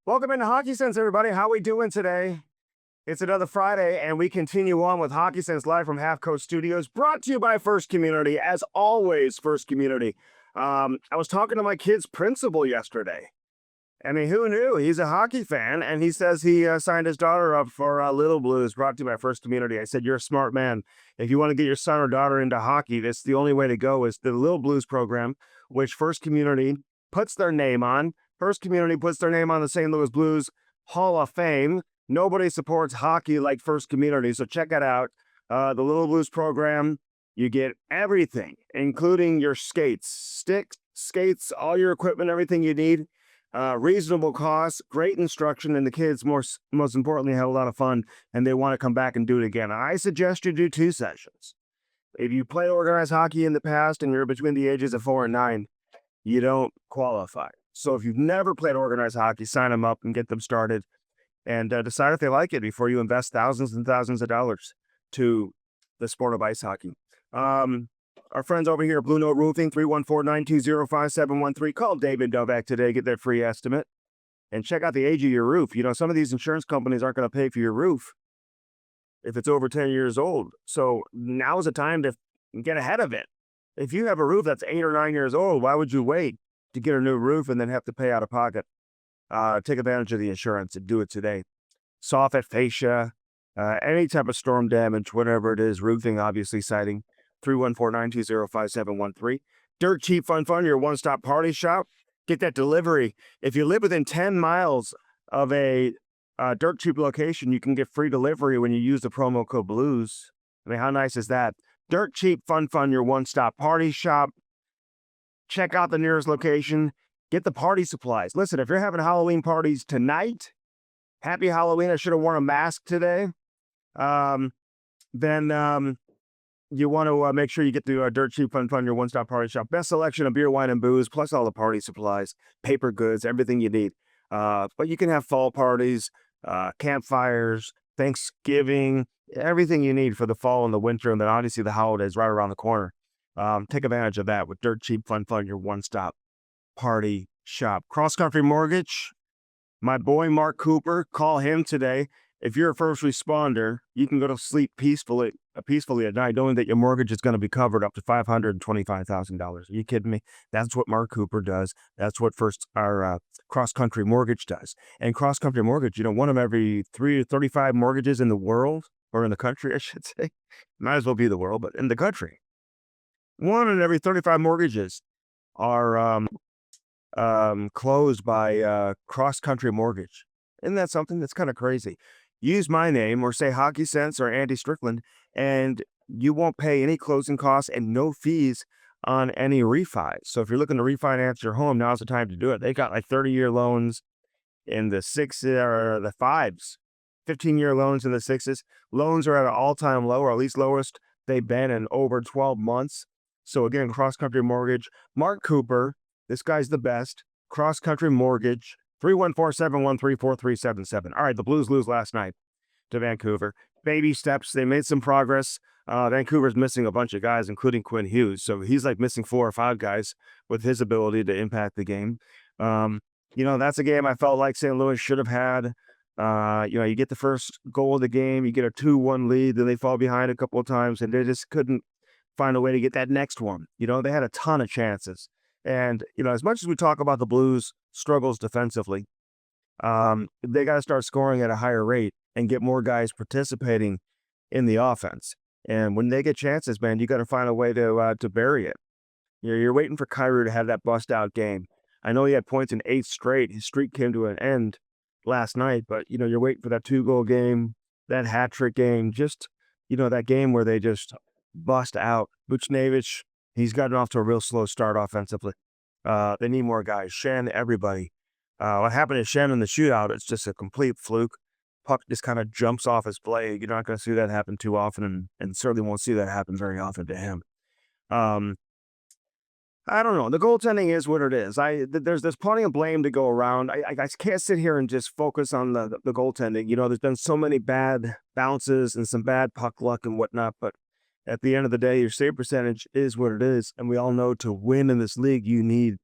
Welcome into Hockey Sense, everybody. How we doing today? It's another Friday, and we continue on with Hockey Sense live from Half Coast Studios, brought to you by First Community, as always. First Community. I was talking to my kid's principal yesterday. I mean, who knew? He's a hockey fan, and he says he signed his daughter up for Little Blues, brought to you by First Community. I said, "You're a smart man. If you want to get your son or daughter into hockey, that's the only way to go. Is the Little Blues program, which First Community puts their name on. First Community puts their name on the St. Louis Blues Hall of Fame. Nobody supports hockey like First Community, so check it out. The Little Blues program, you get everything, including your skates, sticks, skates, all your equipment, everything you need. Reasonable costs, great instruction, and the kids, most importantly, have a lot of fun, and they want to come back and do it again. I suggest you do 2 sessions. If you played organized hockey in the past and you're between the ages of 4 and 9, you don't qualify. So if you've never played organized hockey, sign them up and get them started, and decide if they like it before you invest thousands and thousands of dollars to the sport of ice hockey. Our friends over here at Blue Note Roofing, 314-920-5713. Call David Novak today, get that free estimate, and check out the age of your roof. You know, some of these insurance companies aren't going to pay for your roof if it's over 10 years old. So now's the time to get ahead of it. If you have a roof that's 8 or 9 years old, why would you wait to get a new roof and then have to pay out of pocket? Take advantage of the insurance and do it today. Soffit, fascia, any type of storm damage, whatever it is, roofing, obviously, siding, 314-920-5713. Dirt Cheap Fun, your one-stop party shop. Get that delivery. If you live within 10 miles of a Dirt Cheap location, you can get free delivery when you use the promo code BLUES. I mean, how nice is that? Dirt Cheap Fun, your one-stop party shop. Check out the nearest location. Get the party supplies. Listen, if you're having Halloween parties tonight, happy Halloween. I should have worn a mask today. Then you want to make sure you get to Dirt Cheap Fun, your one-stop party shop. Best selection of beer, wine, and booze, plus all the party supplies, paper goods, everything you need. But you can have fall parties, campfires, Thanksgiving, everything you need for the fall and the winter, and then obviously the holidays right around the corner. Take advantage of that with Dirt Cheap Fun, your one-stop party shop. Cross Country Mortgage, my boy Mark Cooper, call him today. If you're a first responder, you can go to sleep peacefully at night knowing that your mortgage is going to be covered up to $525,000. Are you kidding me? That's what Mark Cooper does. That's what our Cross Country Mortgage does. And Cross Country Mortgage, you know, one of every 3 to 35 mortgages in the world, or in the country, I should say. Might as well be the world, but in the country. 1 in every 35 mortgages are closed by Cross Country Mortgage. Isn't that something? That's kind of crazy. Use my name or say Hockey Sense or Andy Strickland, and you won't pay any closing costs and no fees on any refis. So if you're looking to refinance your home, now's the time to do it. They got like 30-year loans in the 6 or the 5s, 15-year loans in the 6s. Loans are at an all-time low, or at least lowest they've been in over 12 months. So again, Cross Country Mortgage, Mark Cooper, this guy's the best. Cross Country Mortgage, 314-713-4377. All right, the Blues lose last night to Vancouver. Baby steps. They made some progress. Vancouver's missing a bunch of guys, including Quinn Hughes. So he's like missing 4 or 5 guys with his ability to impact the game. You know, that's a game I felt like St. Louis should have had. You know, you get the first goal of the game, you get a 2-1 lead, then they fall behind a couple of times, and they just couldn't find a way to get that next one. You know, they had a ton of chances. And, you know, as much as we talk about the Blues' struggles defensively, they got to start scoring at a higher rate and get more guys participating in the offense. And when they get chances, man, you got to find a way to bury it. You're waiting for Kyrou to have that bust-out game. I know he had points in 8 straight. His streak came to an end last night, but, you know, you're waiting for that 2-goal game, that hat-trick game, just, you know, that game where they just bust out. Buchnevich, he's gotten off to a real slow start offensively. They need more guys. Shen, everybody. What happened to Shen in the shootout, it's just a complete fluke. Puck just kind of jumps off his blade. You're not going to see that happen too often, and certainly won't see that happen very often to him. I don't know. The goaltending is what it is. There's plenty of blame to go around. I can't sit here and just focus on the goaltending. You know, there's been so many bad bounces and some bad puck luck and whatnot, but at the end of the day, your save percentage is what it is. And we all know to win in this league, you need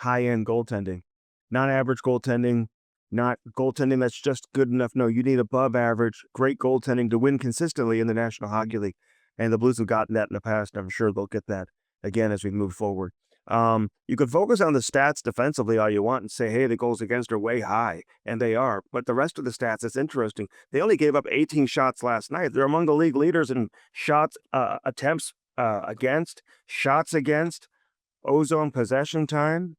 high-end goaltending. Not average goaltending not goaltending that's just good enough. No, you need above average, great goaltending to win consistently in the National Hockey League. And the Blues have gotten that in the past. I'm sure they'll get that again as we move forward. You could focus on the stats defensively all you want and say, hey, the goals against are way high, and they are. But the rest of the stats, it's interesting. They only gave up 18 shots last night. They're among the league leaders in shots, attempts against, shots against, ozone possession time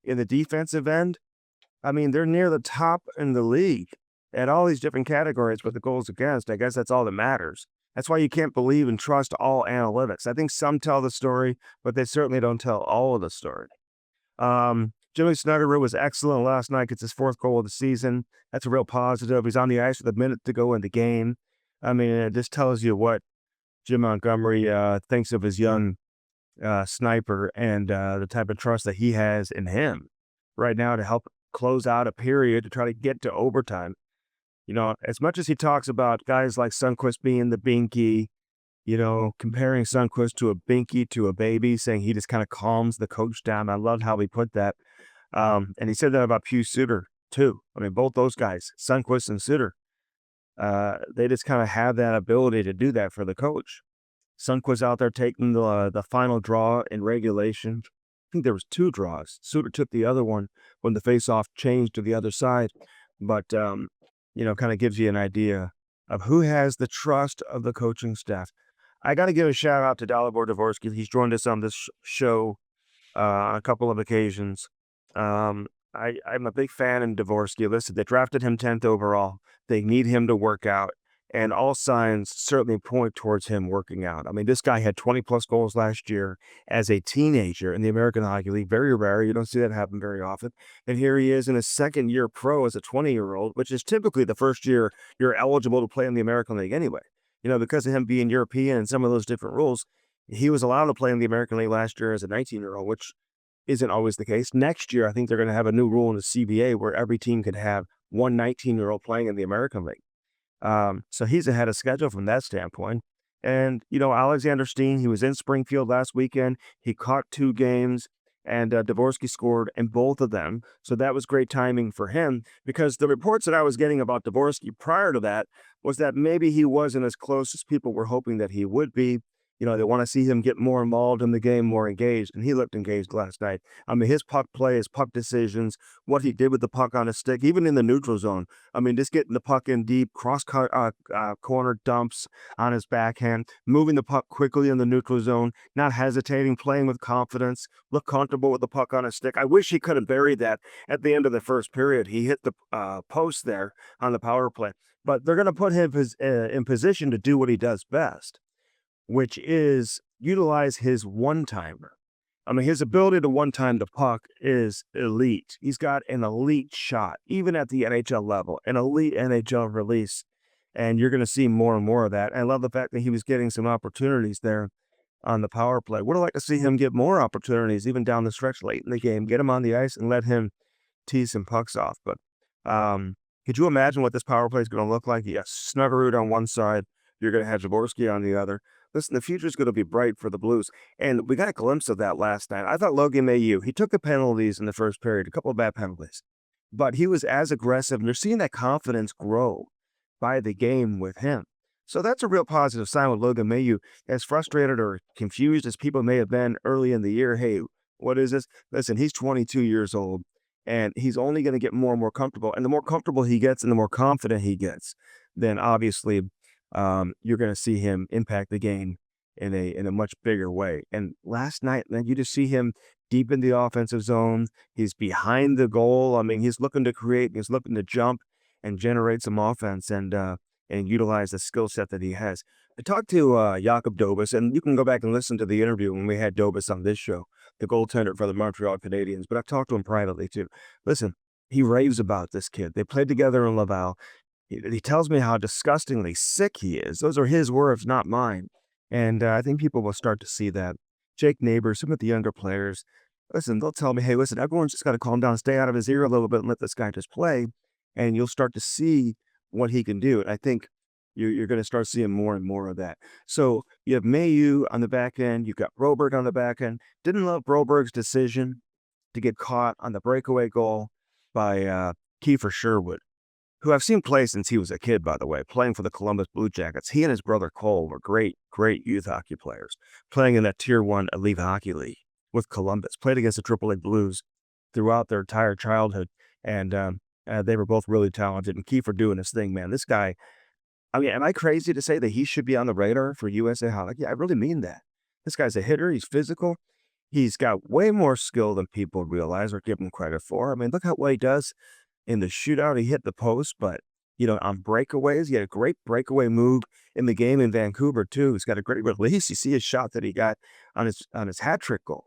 in the defensive end. I mean, they're near the top in the league at all these different categories with the goals against. I guess that's all that matters. That's why you can't believe and trust all analytics. I think some tell the story, but they certainly don't tell all of the story. Jimmy Snuggerud was excellent last night. Gets his 4th goal of the season. That's a real positive. He's on the ice with a minute to go in the game. I mean, it just tells you what Jim Montgomery thinks of his young sniper and the type of trust that he has in him right now to help close out a period to try to get to overtime. You know, as much as he talks about guys like Sundqvist being the binky, you know, comparing Sundqvist to a binky to a baby, saying he just kind of calms the coach down. I love how he put that. And he said that about Pius Suter, too. I mean, both those guys, Sundqvist and Suter, they just kind of have that ability to do that for the coach. Sundqvist out there taking the final draw in regulation. I think there was 2 draws. Suter took the other one when the faceoff changed to the other side. But, you know, kind of gives you an idea of who has the trust of the coaching staff. I got to give a shout out to Dalibor Dvorsky. He's joined us on this show on a couple of occasions. I'm a big fan of Dvorsky. Listen, they drafted him 10th overall. They need him to work out. And all signs certainly point towards him working out. I mean, this guy had 20-plus goals last year as a teenager in the American Hockey League. Very rare. You don't see that happen very often. And here he is in his 2nd year pro as a 20-year-old, which is typically the first year you're eligible to play in the American League anyway. You know, because of him being European and some of those different rules, he was allowed to play in the American League last year as a 19-year-old, which isn't always the case. Next year, I think they're going to have a new rule in the CBA where every team could have one 19-year-old playing in the American League. So he's ahead of schedule from that standpoint. And, you know, Alexander Steen, he was in Springfield last weekend. He caught 2 games, and Dvorsky scored in both of them. So that was great timing for him, because the reports that I was getting about Dvorsky prior to that was that maybe he wasn't as close as people were hoping that he would be. You know, they want to see him get more involved in the game, more engaged, and he looked engaged last night. I mean, his puck play, his puck decisions, what he did with the puck on his stick, even in the neutral zone. I mean, just getting the puck in deep, corner dumps on his backhand, moving the puck quickly in the neutral zone, not hesitating, playing with confidence, look comfortable with the puck on his stick. I wish he could have buried that at the end of the first period. He hit the post there on the power play. But they're going to put him in position to do what he does best, which is utilize his one-timer. I mean, his ability to one-time the puck is elite. He's got an elite shot, even at the NHL level, an elite NHL release. And you're going to see more and more of that. I love the fact that he was getting some opportunities there on the power play. Would have liked to see him get more opportunities, even down the stretch late in the game. Get him on the ice and let him tee some pucks off. But could you imagine what this power play is going to look like? Yes, Snuggerud on one side. You're going to have Jaworski on the other. Listen, the future is going to be bright for the Blues. And we got a glimpse of that last night. I thought Logan Mailloux, he took the penalties in the first period, a couple of bad penalties. But he was as aggressive, and you're seeing that confidence grow by the game with him. So that's a real positive sign with Logan Mailloux. As frustrated or confused as people may have been early in the year, hey, what is this? Listen, he's 22 years old, and he's only going to get more and more comfortable. And the more comfortable he gets and the more confident he gets, then obviously you're going to see him impact the game in a much bigger way. And last night, man, you just see him deep in the offensive zone. He's behind the goal. I mean, he's looking to create, he's looking to jump and generate some offense and utilize the skill set that he has. I talked to Jakob Dobas, and you can go back and listen to the interview when we had Dobas on this show, the goaltender for the Montreal Canadiens, but I've talked to him privately too. Listen, he raves about this kid. They played together in Laval. He tells me how disgustingly sick he is. Those are his words, not mine. And I think people will start to see that. Jake Neighbors, some of the younger players, listen, they'll tell me, hey, listen, everyone's just got to calm down, stay out of his ear a little bit and let this guy just play. And you'll start to see what he can do. And I think you're going to start seeing more and more of that. So you have Mailloux on the back end. You've got Broberg on the back end. Didn't love Broberg's decision to get caught on the breakaway goal by Kiefer Sherwood, who I've seen play since he was a kid, by the way, playing for the Columbus Blue Jackets. He and his brother Cole were great youth hockey players, playing in that Tier 1 Elite Hockey League with Columbus, played against the AAA Blues throughout their entire childhood, and they were both really talented. And Kiefer doing his thing, man. This guy, I mean, am I crazy to say that he should be on the radar for USA Hockey? I really mean that. This guy's a hitter. He's physical. He's got way more skill than people realize or give him credit for. I mean, look at what he does in the shootout. He hit the post, but, on breakaways, he had a great breakaway move in the game in Vancouver, too. He's got a great release. You see his shot that he got on his hat-trick goal.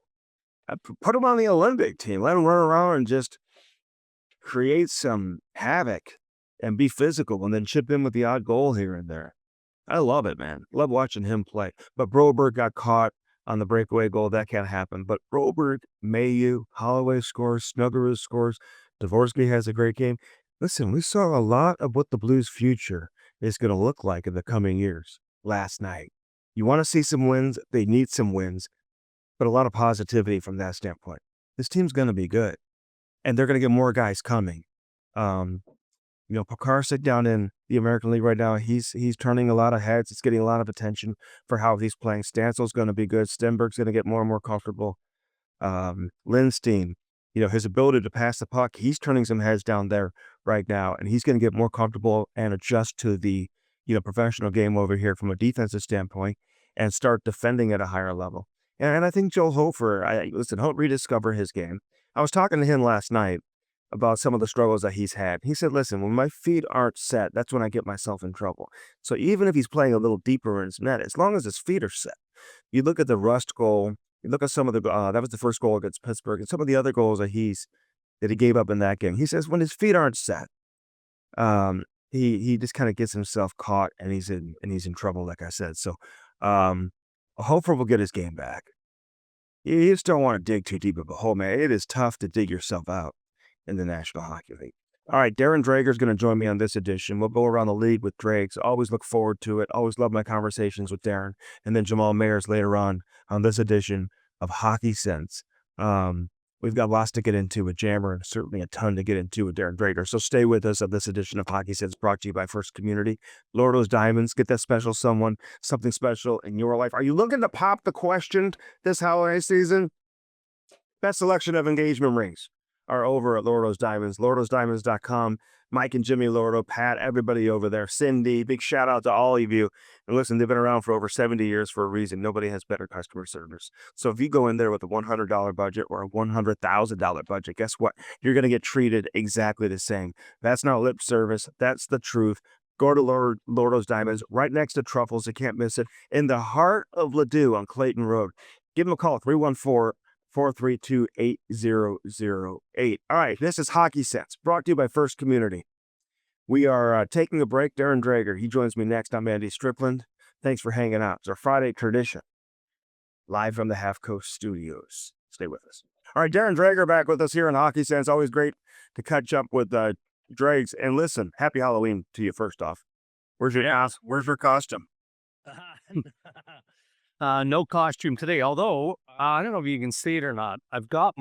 Put him on the Olympic team. Let him run around and just create some havoc and be physical and then chip in with the odd goal here and there. I love it, man. Love watching him play. But Broberg got caught on the breakaway goal. That can't happen. But Broberg, Mayu, Holloway scores, Snuggerud scores. Dvorsky has a great game. Listen, we saw a lot of what the Blues' future is going to look like in the coming years last night. You want to see some wins? They need some wins. But a lot of positivity from that standpoint. This team's going to be good. And they're going to get more guys coming. Pekarsik down in the American League right now, he's turning a lot of heads. It's getting a lot of attention for how he's playing. Stansel's going to be good. Stenberg's going to get more and more comfortable. Lindstein, his ability to pass the puck, he's turning some heads down there right now, and he's going to get more comfortable and adjust to the, professional game over here from a defensive standpoint and start defending at a higher level. And I think Joel Hofer, Hope rediscover his game. I was talking to him last night about some of the struggles that he's had. He said, listen, when my feet aren't set, that's when I get myself in trouble. So even if he's playing a little deeper in his net, as long as his feet are set, you look at the Rust goal, you look at some of the, that was the first goal against Pittsburgh, and some of the other goals that he gave up in that game. He says when his feet aren't set, he just kind of gets himself caught and he's in trouble, like I said. So hopefully we'll get his game back. You just don't want to dig too deep of a hole, man. It is tough to dig yourself out in the National Hockey League. All right, Darren Dreger is going to join me on this edition. We'll go around the league with Dregs. Always look forward to it. Always love my conversations with Darren. And then Jamal Mayers later on this edition of Hockey Sense. We've got lots to get into with Jammer and certainly a ton to get into with Darren Dreger. So stay with us on this edition of Hockey Sense brought to you by First Community. Lordo's Diamonds, get that special someone, something special in your life. Are you looking to pop the question this holiday season? Best selection of engagement rings are over at Lordo's Diamonds, lordosdiamonds.com. Mike and Jimmy Lordo, Pat, everybody over there, Cindy, big shout out to all of you. And listen, they've been around for over 70 years for a reason. Nobody has better customer service. So if you go in there with a $100 budget or a $100,000 budget, guess what? You're going to get treated exactly the same. That's not lip service. That's the truth. Go to Lordo's Diamonds, right next to Truffles. You can't miss it. In the heart of Ladue on Clayton Road. Give them a call, 314-432-8008. All right, this is Hockey Sense, brought to you by First Community. We are taking a break. Darren Dreger, he joins me next. I'm Andy Strickland. Thanks for hanging out. It's our Friday tradition, live from the Half Coast Studios. Stay with us. All right, Darren Dreger back with us here in Hockey Sense. Always great to catch up with Dregs. And listen, happy Halloween to you first off. Where's your costume? No costume today, although I don't know if you can see it or not. I've got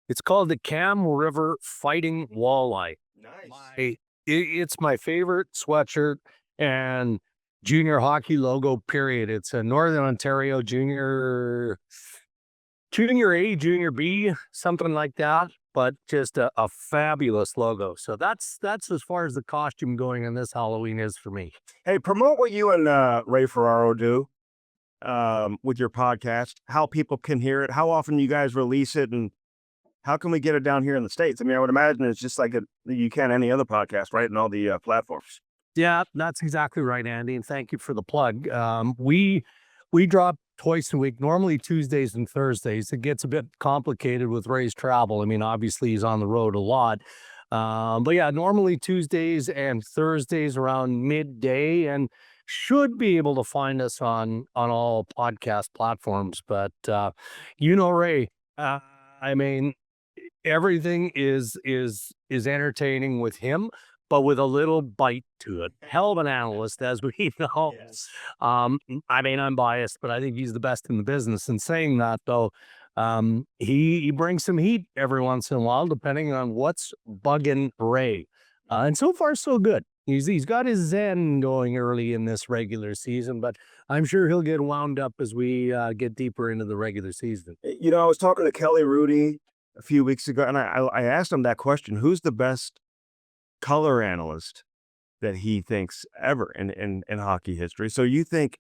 it's called the Cam River Fighting Walleye. Nice. It's my favorite sweatshirt and junior hockey logo, period. It's a Northern Ontario junior A, junior B, something like that, but just a fabulous logo. So that's as far as the costume going in this Halloween is for me. Hey, promote what you and Ray Ferraro do with your podcast, how people can hear it, how often you guys release it, and how can we get it down here in the States? I mean, I would imagine it's just like you can any other podcast, right? And all the platforms. Yeah, that's exactly right, Andy. And thank you for the plug. We drop twice a week, normally Tuesdays and Thursdays. It gets a bit complicated with Ray's travel. I mean, obviously he's on the road a lot. But yeah, normally Tuesdays and Thursdays around midday, and should be able to find us on all podcast platforms. But Ray, I mean, everything is entertaining with him, but with a little bite to it. Hell of an analyst, as we know. Yes. I mean, I'm biased, but I think he's the best in the business. And saying that, though, He brings some heat every once in a while, depending on what's bugging Ray. And so far, so good. He's got his zen going early in this regular season, but I'm sure he'll get wound up as we get deeper into the regular season. I was talking to Kelly Rudy a few weeks ago, and I asked him that question: who's the best color analyst that he thinks ever in hockey history? So you think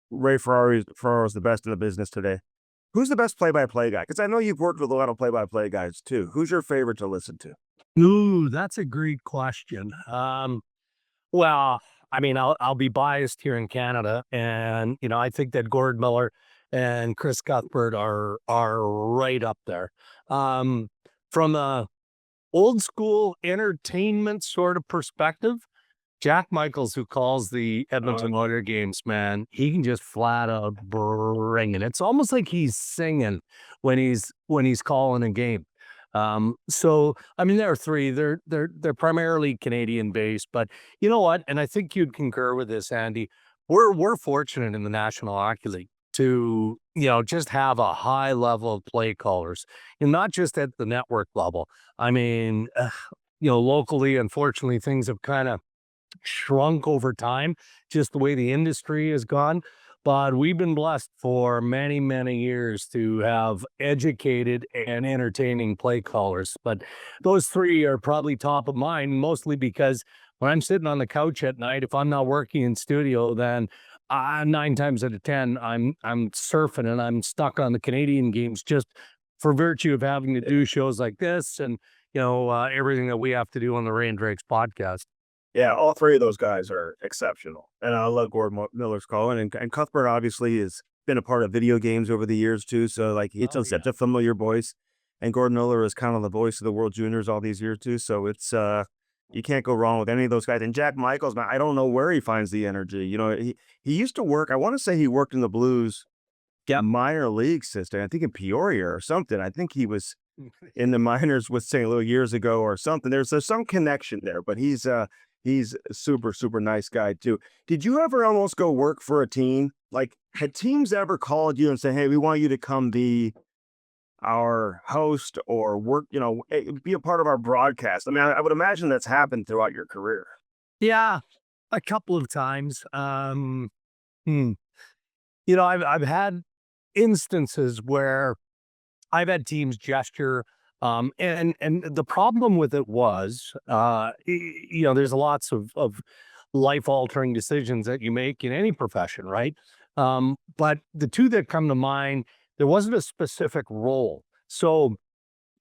Ray Ferraro is the best in the business today? Who's the best play-by-play guy? Because I know you've worked with a lot of play-by-play guys too. Who's your favorite to listen to? Ooh, that's a great question. Well, I mean, I'll be biased here in Canada, and I think that Gord Miller and Chris Cuthbert are right up there. From a old school entertainment sort of perspective, Jack Michaels, who calls the Edmonton Oilers games, man, he can just flat out bring it. It's almost like he's singing when he's calling a game. So I mean, there are three. They're primarily Canadian based, but you know what? And I think you'd concur with this, Andy. We're fortunate in the National Hockey League to just have a high level of play callers, and not just at the network level. I mean, locally, unfortunately, things have kind of shrunk over time, just the way the industry has gone. But we've been blessed for many, many years to have educated and entertaining play callers. But those three are probably top of mind, mostly because when I'm sitting on the couch at night, if I'm not working in studio, then 9 times out of 10, I'm surfing and I'm stuck on the Canadian games just for virtue of having to do shows like this and everything that we have to do on the Ray and Drake's podcast. Yeah, all three of those guys are exceptional, and I love Gord Miller's calling, and Cuthbert obviously has been a part of video games over the years too, so, like, it's such a familiar voice, and Gord Miller is kind of the voice of the World Juniors all these years too, so it's, you can't go wrong with any of those guys, and Jack Michaels, man, I don't know where he finds the energy, he used to work. I wanna say he worked in the Blues minor league system, I think in Peoria or something. I think he was in the minors with St. Louis years ago or something. There's some connection there, but he's a super, super nice guy too. Did you ever almost go work for a team? Like, had teams ever called you and say, "Hey, we want you to come be our host or work, be a part of our broadcast"? I mean, I would imagine that's happened throughout your career. Yeah, a couple of times. Hmm. I've had instances where I've had teams gesture, and the problem with it was, there's lots of life altering decisions that you make in any profession, right? But the two that come to mind, there wasn't a specific role. So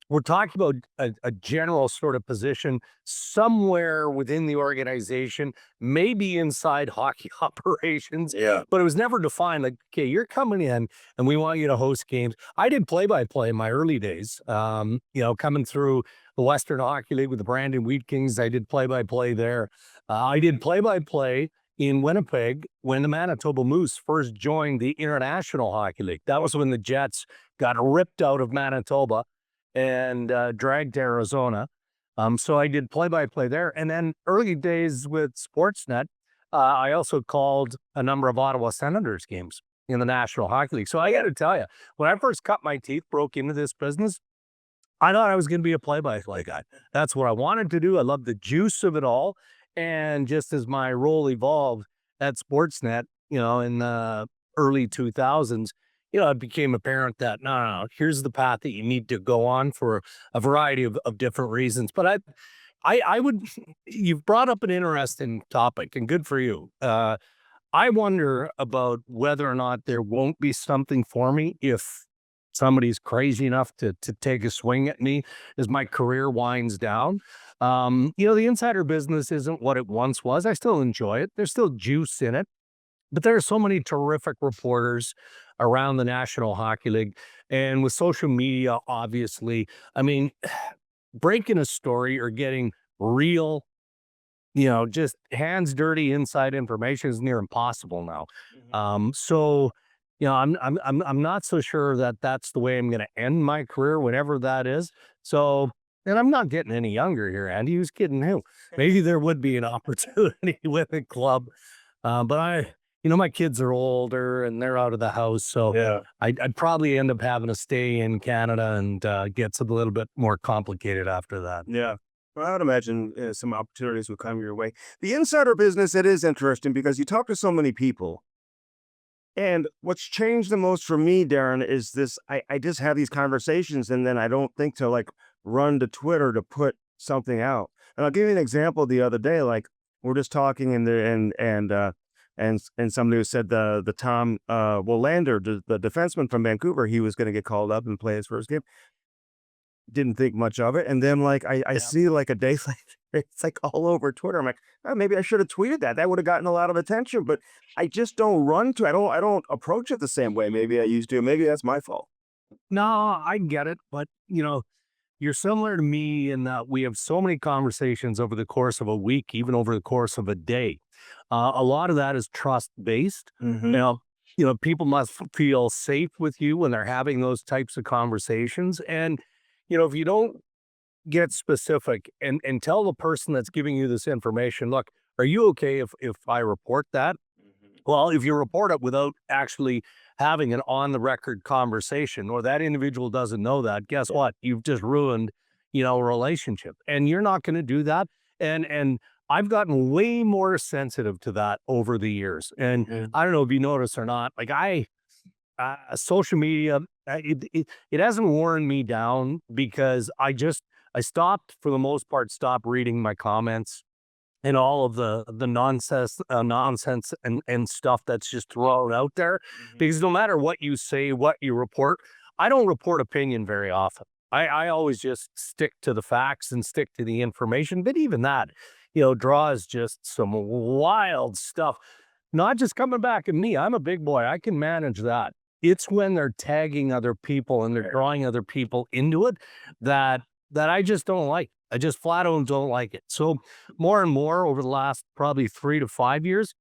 we're talking about a general sort of position somewhere within the organization, maybe inside hockey operations, Yeah. but it was never defined like, okay, you're coming in and we want you to host games. I did play by play in my early days, coming through the Western Hockey League with the Brandon Wheat Kings. I did play by play there. I did play by play in Winnipeg when the Manitoba Moose first joined the International Hockey League. That was when the Jets got ripped out of Manitoba and dragged to Arizona. So I did play-by-play there. And then early days with Sportsnet, I also called a number of Ottawa Senators games in the National Hockey League. So I got to tell you, when I first cut my teeth, broke into this business, I thought I was going to be a play-by-play guy. That's what I wanted to do. I loved the juice of it all. And just as my role evolved at Sportsnet, in the early 2000s, it became apparent that no, here's the path that you need to go on for a variety of different reasons. But I would, you've brought up an interesting topic, and good for you. I wonder about whether or not there won't be something for me if somebody's crazy enough to take a swing at me as my career winds down. The insider business isn't what it once was. I still enjoy it. There's still juice in it. But there are so many terrific reporters around the National Hockey League. And with social media, obviously, I mean, breaking a story or getting real, just hands dirty inside information is near impossible now. So, I'm not so sure that that's the way I'm going to end my career, whatever that is. So, and I'm not getting any younger here, Andy. Who's kidding who? Maybe there would be an opportunity with a club. But my kids are older and they're out of the house, so Yeah. I'd probably end up having to stay in Canada and gets a little bit more complicated after that. Yeah. Well, I would imagine some opportunities will come your way. The insider business, it is interesting because you talk to so many people. And what's changed the most for me, Darren, is this I just have these conversations and then I don't think to like run to Twitter to put something out. And I'll give you an example the other day, like we're just talking and somebody who said the Tom Willander, the defenseman from Vancouver, he was gonna get called up and play his first game. Didn't think much of it, and then, like, I Yeah. see, like, a day later, it's, like, all over Twitter. I'm like, "Oh, maybe I should have tweeted that. That would have gotten a lot of attention," but I just don't run to I don't approach it the same way maybe I used to. Maybe that's my fault. No, I get it, but you're similar to me in that we have so many conversations over the course of a week, even over the course of a day. A lot of that is trust based. Mhm. Now, people must feel safe with you when they're having those types of conversations. And, if you don't get specific and tell the person that's giving you this information, look, are you okay if I report that? Mhm. Well, if you report it without actually having an on the record conversation, or that individual doesn't know that, guess what? You've just ruined, a relationship, and you're not going to do that. And I've gotten way more sensitive to that over the years. And Mhm. I don't know if you notice or not, like social media, it hasn't worn me down because I stopped for the most part, stop reading my comments and all of the nonsense and stuff that's just thrown out there. Mhm. Because no matter what you say, what you report, I don't report opinion very often. I always just stick to the facts and stick to the information. But even that, draws just some wild stuff. Not just coming back at me. I'm a big boy. I can manage that. It's when they're tagging other people and they're drawing other people into it that I just don't like. I just flat out don't like it. So more and more over the last probably 3 to 5 years,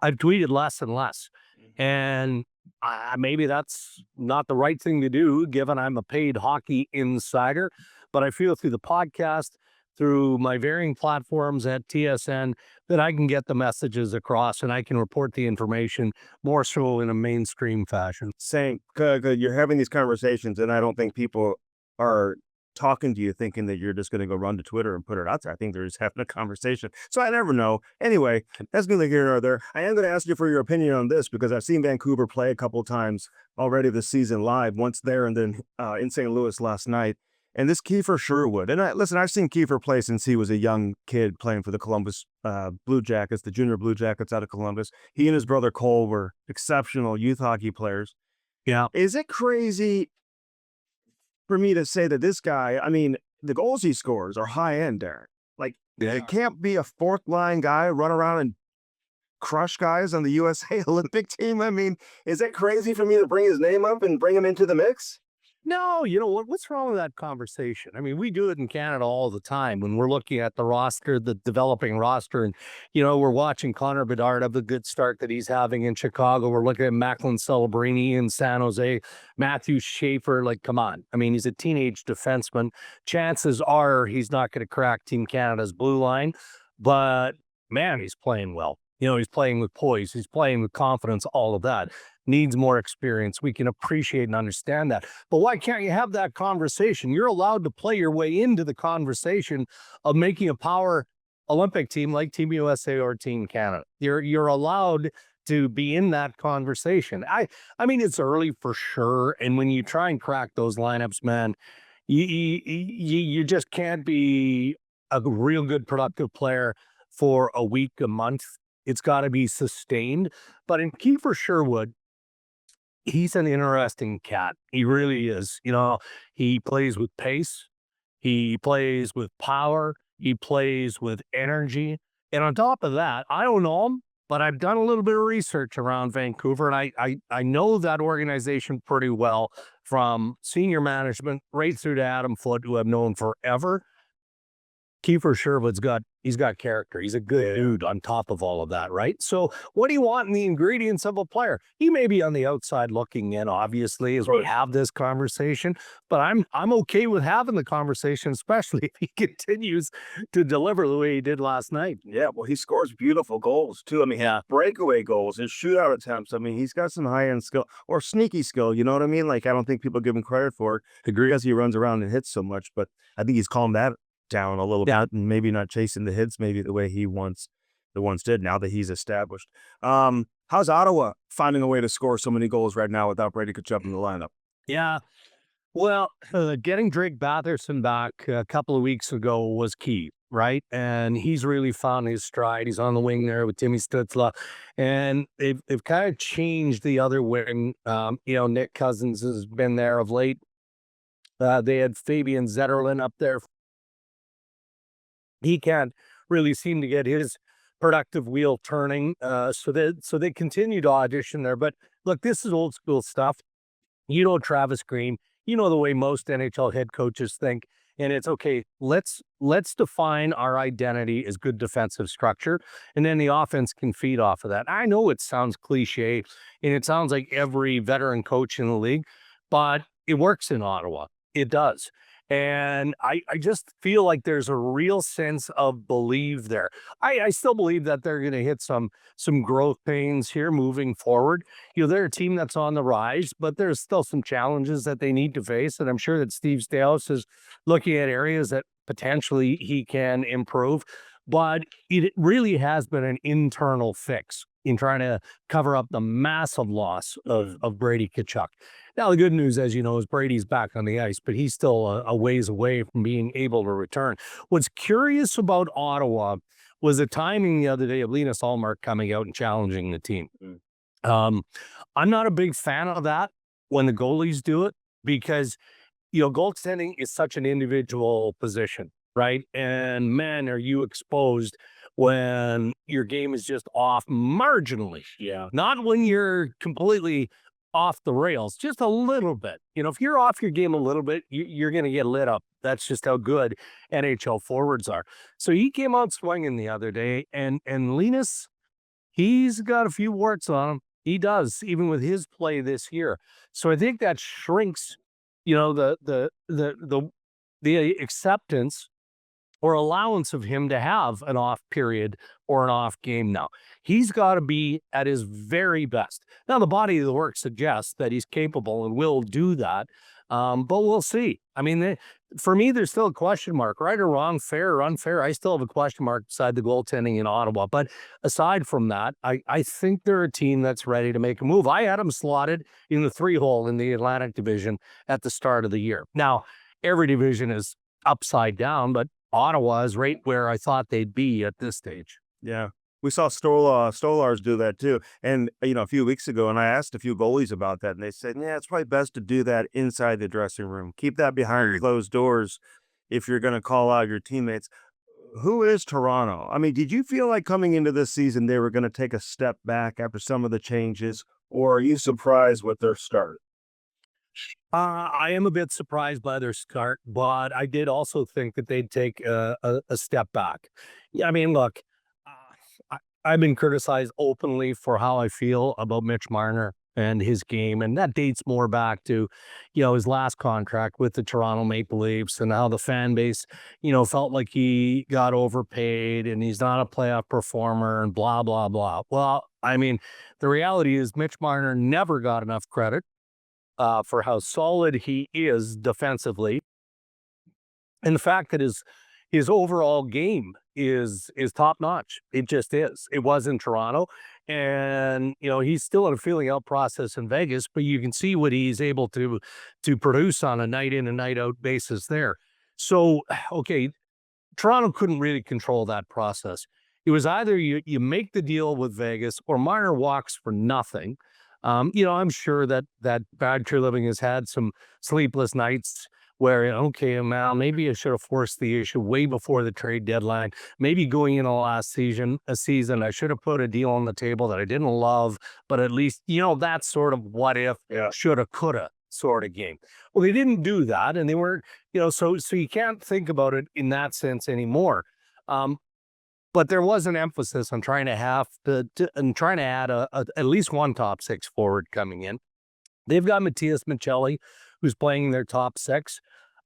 I've tweeted less and less. Mhm. And maybe that's not the right thing to do given I'm a paid hockey insider, but I feel through the podcast, through my varying platforms at TSN, that I can get the messages across and I can report the information more so in a mainstream fashion. Saying 'cause you're having these conversations, and I don't think people are talking to you thinking that you're just gonna go run to Twitter and put it out there. I think they're just having a conversation. So I never know. Anyway, that's neither here nor there. I am gonna ask you for your opinion on this because I've seen Vancouver play a couple times already this season live, once there and then in St. Louis last night. And this Kiefer Sherwood, and listen, I've seen Kiefer play since he was a young kid playing for the Columbus Blue Jackets, the junior Blue Jackets out of Columbus. He and his brother Cole were exceptional youth hockey players. Yeah. Is it crazy for me to say that this guy, I mean, the goals he scores are high end, Darren. Like, Yeah. it can't be a fourth line guy run around and crush guys on the USA Olympic team. I mean, is it crazy for me to bring his name up and bring him into the mix? No, you know what? What's wrong with that conversation? I mean, we do it in Canada all the time when we're looking at the roster, the developing roster, and we're watching Connor Bedard have the good start that he's having in Chicago. We're looking at Macklin Celebrini in San Jose, Matthew Schaefer. Like, come on! I mean, he's a teenage defenseman. Chances are he's not going to crack Team Canada's blue line, but man, he's playing well. He's playing with poise. He's playing with confidence. All of that needs more experience. We can appreciate and understand that. But why can't you have that conversation? You're allowed to play your way into the conversation of making a power Olympic team like Team USA or Team Canada. You're allowed to be in that conversation. I mean, it's early for sure. And when you try and crack those lineups, man, you just can't be a real good productive player for a week, a month. It's got to be sustained. But in Kiefer Sherwood, he's an interesting cat. He really is. He plays with pace. He plays with power. He plays with energy. And on top of that, I don't know him, but I've done a little bit of research around Vancouver, and I know that organization pretty well from senior management right through to Adam Foote, who I've known forever. Kiefer Sherwood's he's got character. He's a good dude on top of all of that, right? So what do you want in the ingredients of a player? He may be on the outside looking in, obviously, as we have this conversation, but I'm okay with having the conversation, especially if he continues to deliver the way he did last night. Yeah, well, he scores beautiful goals too. I mean, Yeah. breakaway goals, his shootout attempts. I mean, he's got some high-end skill or sneaky skill. You know what I mean? Like, I don't think people give him credit for it because he runs around and hits so much. But I think he's calmed that down a little bit and maybe not chasing the hits maybe the way he once did. Now that he's established. How's Ottawa finding a way to score so many goals right now without Brady Tkachuk in the lineup? Yeah. Well, getting Drake Batherson back a couple of weeks ago was key, right? And he's really found his stride. He's on the wing there with Timmy Stützle, and they've kind of changed the other wing. Nick Cousins has been there of late. They had Fabian Zetterlund up there. He can't really seem to get his productive wheel turning. So they continue to audition there. But look, this is old school stuff. Travis Green, the way most NHL head coaches think, and it's okay. Let's define our identity as good defensive structure, and then the offense can feed off of that. I know it sounds cliche, and it sounds like every veteran coach in the league, but it works in Ottawa. It does. And I just feel like there's a real sense of belief there. I still believe that they're going to hit some growth pains here moving forward. They're a team that's on the rise, but there's still some challenges that they need to face. And I'm sure that Steve Staios is looking at areas that potentially he can improve. But it really has been an internal fix in trying to cover up the massive loss of Brady Tkachuk. Now, the good news, as you know, is Brady's back on the ice, but he's still a ways away from being able to return. What's curious about Ottawa was the timing the other day of Linus Ullmark coming out and challenging the team. I'm not a big fan of that when the goalies do it because, goaltending is such an individual position, right? And man, are you exposed when your game is just off marginally. Yeah. Not when you're completely off the rails, just a little bit. If you're off your game a little bit, you're going to get lit up. That's just how good NHL forwards are. So he came out swinging the other day, and Linus, he's got a few warts on him. He does, even with his play this year. So I think that shrinks, the acceptance or allowance of him to have an off period or an off game now. He's got to be at his very best. Now, the body of the work suggests that he's capable and will do that, but we'll see. I mean, for me, there's still a question mark, right or wrong, fair or unfair. I still have a question mark beside the goaltending in Ottawa. But aside from that, I think they're a team that's ready to make a move. I had them slotted in the 3-hole in the Atlantic Division at the start of the year. Now, every division is upside down, but Ottawa is right where I thought they'd be at this stage. Yeah. We saw Stolars do that too. And, a few weeks ago, and I asked a few goalies about that, and they said, yeah, it's probably best to do that inside the dressing room. Keep that behind closed doors if you're going to call out your teammates. Who is Toronto? I mean, did you feel like coming into this season they were going to take a step back after some of the changes, or are you surprised with their start? I am a bit surprised by their start, but I did also think that they'd take a step back. Yeah, I mean, look, I've been criticized openly for how I feel about Mitch Marner and his game, and that dates more back to, his last contract with the Toronto Maple Leafs and how the fan base, felt like he got overpaid and he's not a playoff performer and blah, blah, blah. Well, I mean, the reality is Mitch Marner never got enough credit for how solid he is defensively, and the fact that his overall game is top notch. It just is. It was in Toronto, and he's still in a feeling out process in Vegas, but you can see what he's able to produce on a night in and night out basis there. So, okay, Toronto couldn't really control that process. It was either you make the deal with Vegas or Marner walks for nothing. I'm sure that Brad Treliving has had some sleepless nights where, okay, man, maybe I should have forced the issue way before the trade deadline. Maybe going into last season, I should have put a deal on the table that I didn't love, but at least, that's sort of what if, shoulda, coulda sort of game. Well, they didn't do that, and they weren't, so you can't think about it in that sense anymore. Um, but there was an emphasis on trying to and trying to add at least one top six forward coming in. They've got Matthias Michelli, who's playing their top six.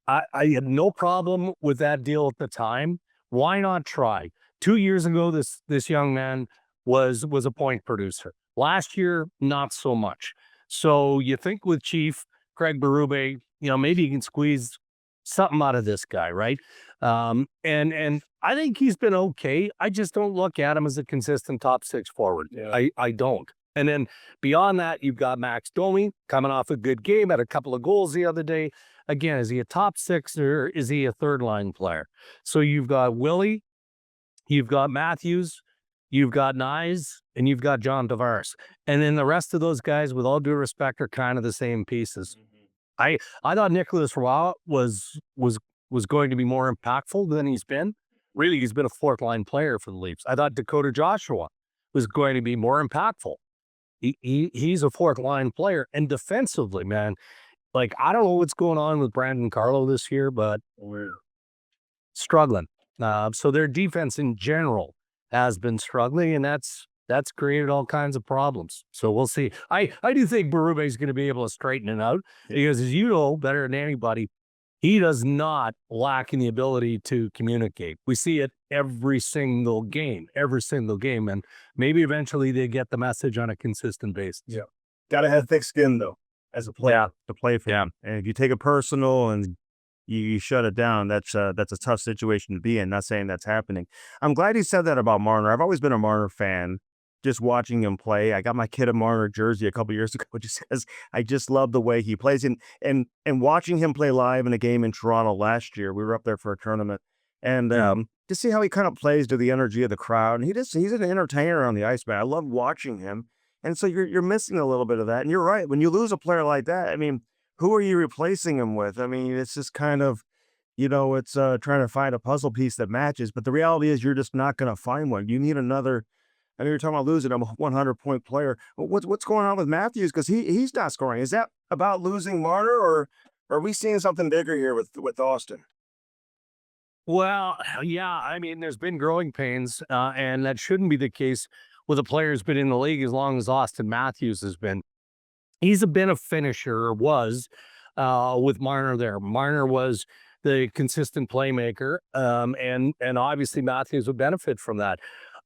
I had no problem with that deal at the time. Why not try? 2 years ago, this young man was a point producer. Last year, not so much. So you think with Chief Craig Berube, maybe you can squeeze something out of this guy, right? And I think he's been okay. I just don't look at him as a consistent top six forward. Yeah. I don't. And then beyond that, you've got Max Domi coming off a good game, had a couple of goals the other day. Again, is he a top six or is he a third line player? So you've got Willie, you've got Matthews, you've got Nyes, and you've got John Tavares. And then the rest of those guys, with all due respect, are kind of the same pieces. I thought Nicholas Roy was going to be more impactful than he's been. Really, he's been a fourth line player for the Leafs. I thought Dakota Joshua was going to be more impactful. He's a fourth line player, and defensively, man, like I don't know what's going on with Brandon Carlo this year, but we're struggling. So their defense in general has been struggling, and that's created all kinds of problems. So we'll see. I do think Berube is going to be able to straighten it out because, as you know better than anybody, he does not lack in the ability to communicate. We see it every single game, and maybe eventually they get the message on a consistent basis. Yeah. Got to have thick skin, though, as a player to play for. Yeah. And if you take it personal and you shut it down, that's a tough situation to be in. Not saying that's happening. I'm glad you said that about Marner. I've always been a Marner fan. Just watching him play. I got my kid a Marner jersey a couple years ago, which says I just love the way he plays. And watching him play live in a game in Toronto last year, we were up there for a tournament, and to see how he kind of plays to the energy of the crowd. And he's an entertainer on the ice, man. I love watching him. And so you're missing a little bit of that. And you're right. When you lose a player like that, I mean, who are you replacing him with? I mean, it's just kind of, it's trying to find a puzzle piece that matches. But the reality is you're just not going to find one. You need another. I know you're talking about losing a 100-point player. What's going on with Matthews? Because he's not scoring. Is that about losing Marner, or are we seeing something bigger here with Austin? Well, yeah. I mean, there's been growing pains, and that shouldn't be the case with a player who's been in the league as long as Austin Matthews has been. He's been a finisher, or was, with Marner there. Marner was the consistent playmaker, and obviously Matthews would benefit from that.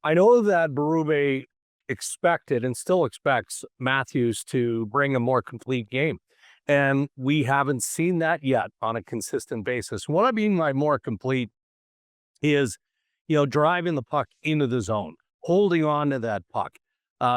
I know that Berube expected and still expects Matthews to bring a more complete game, and we haven't seen that yet on a consistent basis. What I mean by more complete is, driving the puck into the zone, holding on to that puck,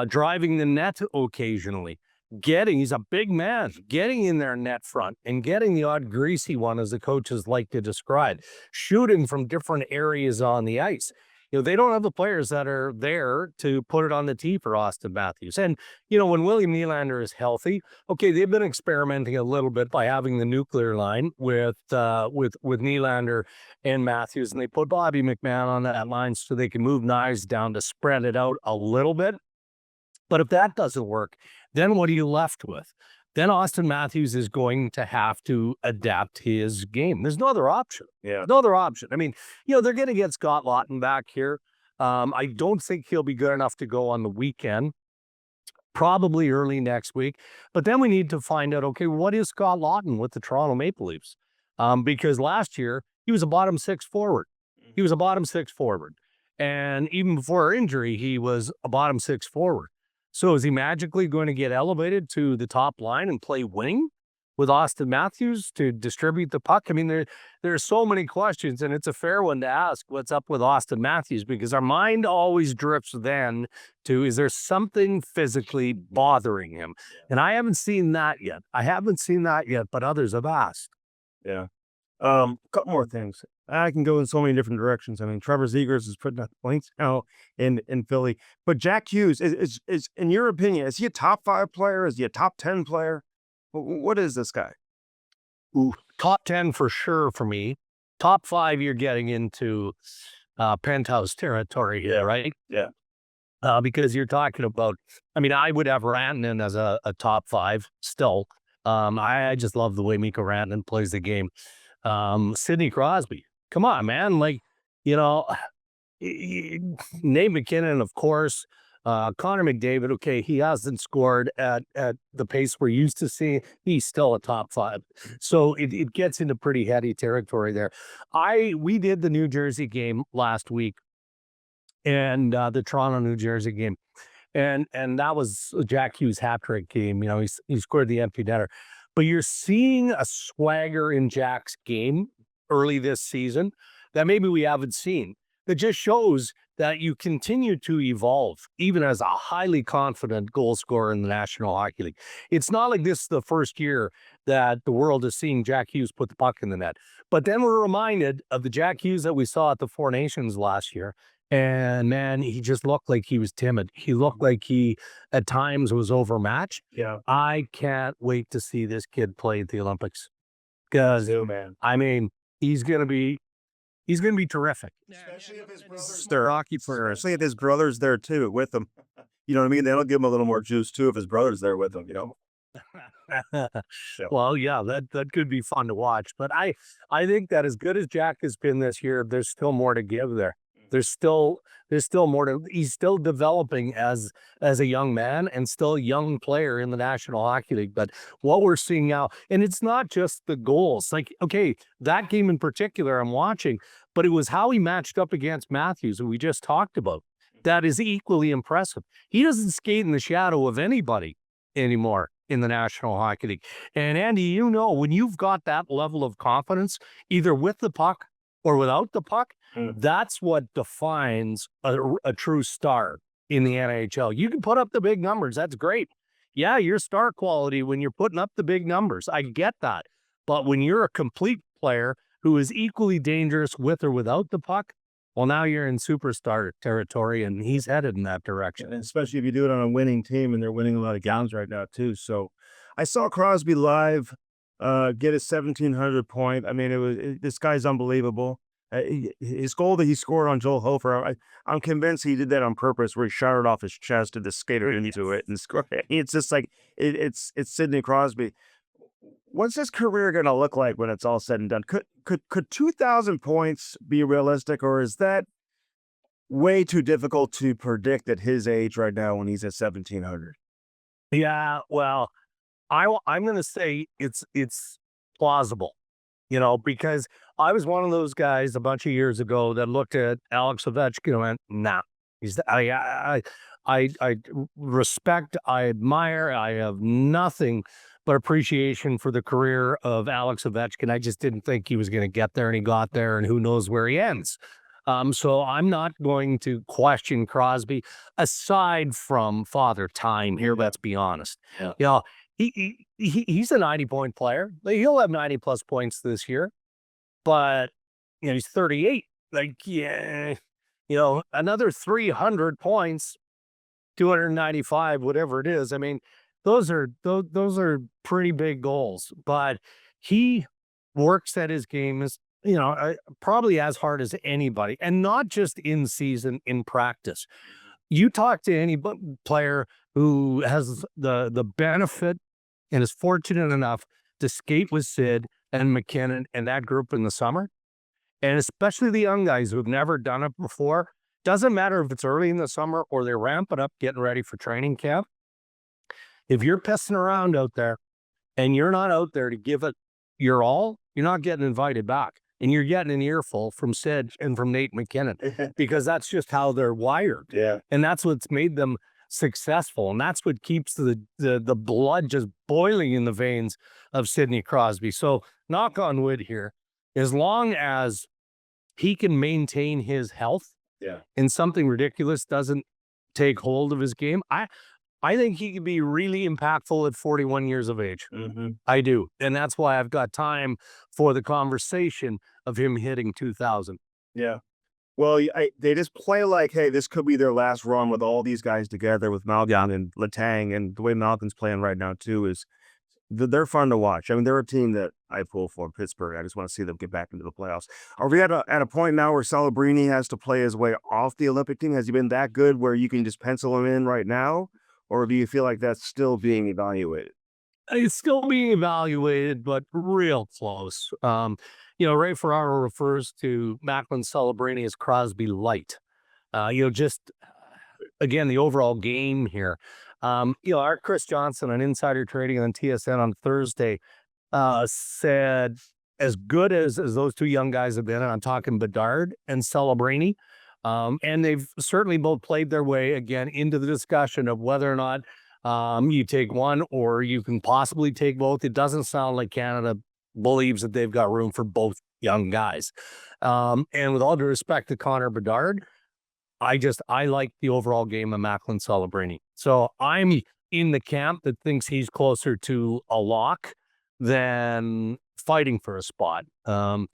driving the net occasionally, he's a big man, getting in their net front and getting the odd greasy one, as the coaches like to describe, shooting from different areas on the ice. They don't have the players that are there to put it on the tee for Austin Matthews. And, when William Nylander is healthy, okay, they've been experimenting a little bit by having the nuclear line with Nylander and Matthews, and they put Bobby McMahon on that line so they can move Nyes down to spread it out a little bit. But if that doesn't work, then what are you left with? Then Austin Matthews is going to have to adapt his game. There's no other option. Yeah. No other option. I mean, they're going to get Scott Laughton back here. I don't think he'll be good enough to go on the weekend, probably early next week. But then we need to find out, okay, what is Scott Laughton with the Toronto Maple Leafs? Because last year, he was a bottom six forward. And even before injury, he was a bottom six forward. So is he magically going to get elevated to the top line and play wing with Austin Matthews to distribute the puck? I mean, there are so many questions, and it's a fair one to ask what's up with Austin Matthews, because our mind always drifts then to, is there something physically bothering him? And I haven't seen that yet. But others have asked. Yeah. A couple more things. I can go in so many different directions. I mean, Trevor Zegers is putting up points now in Philly, but Jack Hughes is in your opinion, is he a top 5 player? Is he a top 10 player? What is this guy? Ooh, top 10 for sure for me. Top 5, you're getting into penthouse territory here, right? Yeah. Because you're talking about, I mean, I would have Rantanen as a top 5 still. I just love the way Mikko Rantanen plays the game. Sidney Crosby, come on, man. Like, you know, Nate McKinnon, of course. Connor McDavid, okay, he hasn't scored at the pace we're used to seeing. He's still a top 5. So it gets into pretty heady territory there. We did the New Jersey game last week and the Toronto New Jersey game. And that was a Jack Hughes hat trick game. You know, he scored the empty netter. But you're seeing a swagger in Jack's game early this season that maybe we haven't seen. That just shows that you continue to evolve, even as a highly confident goal scorer in the National Hockey League. It's not like this is the first year that the world is seeing Jack Hughes put the puck in the net. But then we're reminded of the Jack Hughes that we saw at the Four Nations last year. And man, he just looked like he was timid. He looked like he, at times, was overmatched. Yeah. I can't wait to see this kid play at the Olympics. Because, man. I mean, he's gonna be terrific. Especially if his brother's there. Hockey player. Especially if his brother's there too with him. You know what I mean? That'll give him a little more juice too if his brother's there with him, you know. Well, yeah, that could be fun to watch. But I think that as good as Jack has been this year, there's still more to give there. There's still more to. He's still developing as a young man and still a young player in the National Hockey League. But what we're seeing now, and it's not just the goals. Like, okay, that game in particular I'm watching, but it was how he matched up against Matthews, who we just talked about. That is equally impressive. He doesn't skate in the shadow of anybody anymore in the National Hockey League. And Andy, you know, when you've got that level of confidence, either with the puck or without the puck, that's what defines a true star in the NHL. You can put up the big numbers. That's great. Yeah, you're star quality when you're putting up the big numbers. I get that. But when you're a complete player who is equally dangerous with or without the puck, well, now you're in superstar territory, and he's headed in that direction. And especially if you do it on a winning team, and they're winning a lot of games right now too. So I saw Crosby live get his 1,700 point. I mean, this guy's unbelievable. His goal that he scored on Joel Hofer, I'm convinced he did that on purpose, where he shot it off his chest and the skater into it and scored. It's just like it's Sidney Crosby. What's his career going to look like when it's all said and done? Could 2,000 points be realistic, or is that way too difficult to predict at his age right now when he's at 1,700? Yeah, well, I'm going to say it's plausible. You know, because I was one of those guys a bunch of years ago that looked at Alex Ovechkin and went, nah, I respect, I admire, I have nothing but appreciation for the career of Alex Ovechkin. I just didn't think he was going to get there, and he got there, and who knows where he ends. So I'm not going to question Crosby, aside from Father Time here, let's be honest. Yeah. You know, he's a 90-point player. Like, he'll have 90-plus points this year, but, you know, he's 38. Like, yeah, you know, another 300 points, 295, whatever it is. I mean, those are pretty big goals, but he works at his game as, you know, probably as hard as anybody, and not just in season, in practice. You talk to any player who has the benefit and is fortunate enough to skate with Sid and McKinnon and that group in the summer, and especially the young guys who've never done it before. Doesn't matter if it's early in the summer or they're ramping up, getting ready for training camp. If you're pissing around out there and you're not out there to give it your all, you're not getting invited back. And you're getting an earful from Sid and from Nate McKinnon, because that's just how they're wired. Yeah. And that's what's made them successful. And that's what keeps the blood just boiling in the veins of Sidney Crosby. So knock on wood here, as long as he can maintain his health, and something ridiculous doesn't take hold of his game, I think he could be really impactful at 41 years of age. I do. And that's why I've got time for the conversation of him hitting 2,000. Yeah. Well, they just play like, hey, this could be their last run with all these guys together, with Malgin and Letang, and the way Malkin's playing right now too is they're fun to watch. I mean, they're a team that I pull for, Pittsburgh. I just want to see them get back into the playoffs. Are we at a point now where Celebrini has to play his way off the Olympic team? Has he been that good where you can just pencil him in right now? Or do you feel like that's still being evaluated? It's still being evaluated, but real close. Ray Ferraro refers to Macklin Celebrini as Crosby light. Just again, the overall game here. Our Chris Johnson on Insider Trading on TSN on Thursday said as good as those two young guys have been, and I'm talking Bedard and Celebrini, and they've certainly both played their way again into the discussion of whether or not you take one or you can possibly take both. It doesn't sound like Canada believes that they've got room for both young guys. And with all due respect to Connor Bedard, I like the overall game of Macklin Celebrini. So I'm in the camp that thinks he's closer to a lock than fighting for a spot. But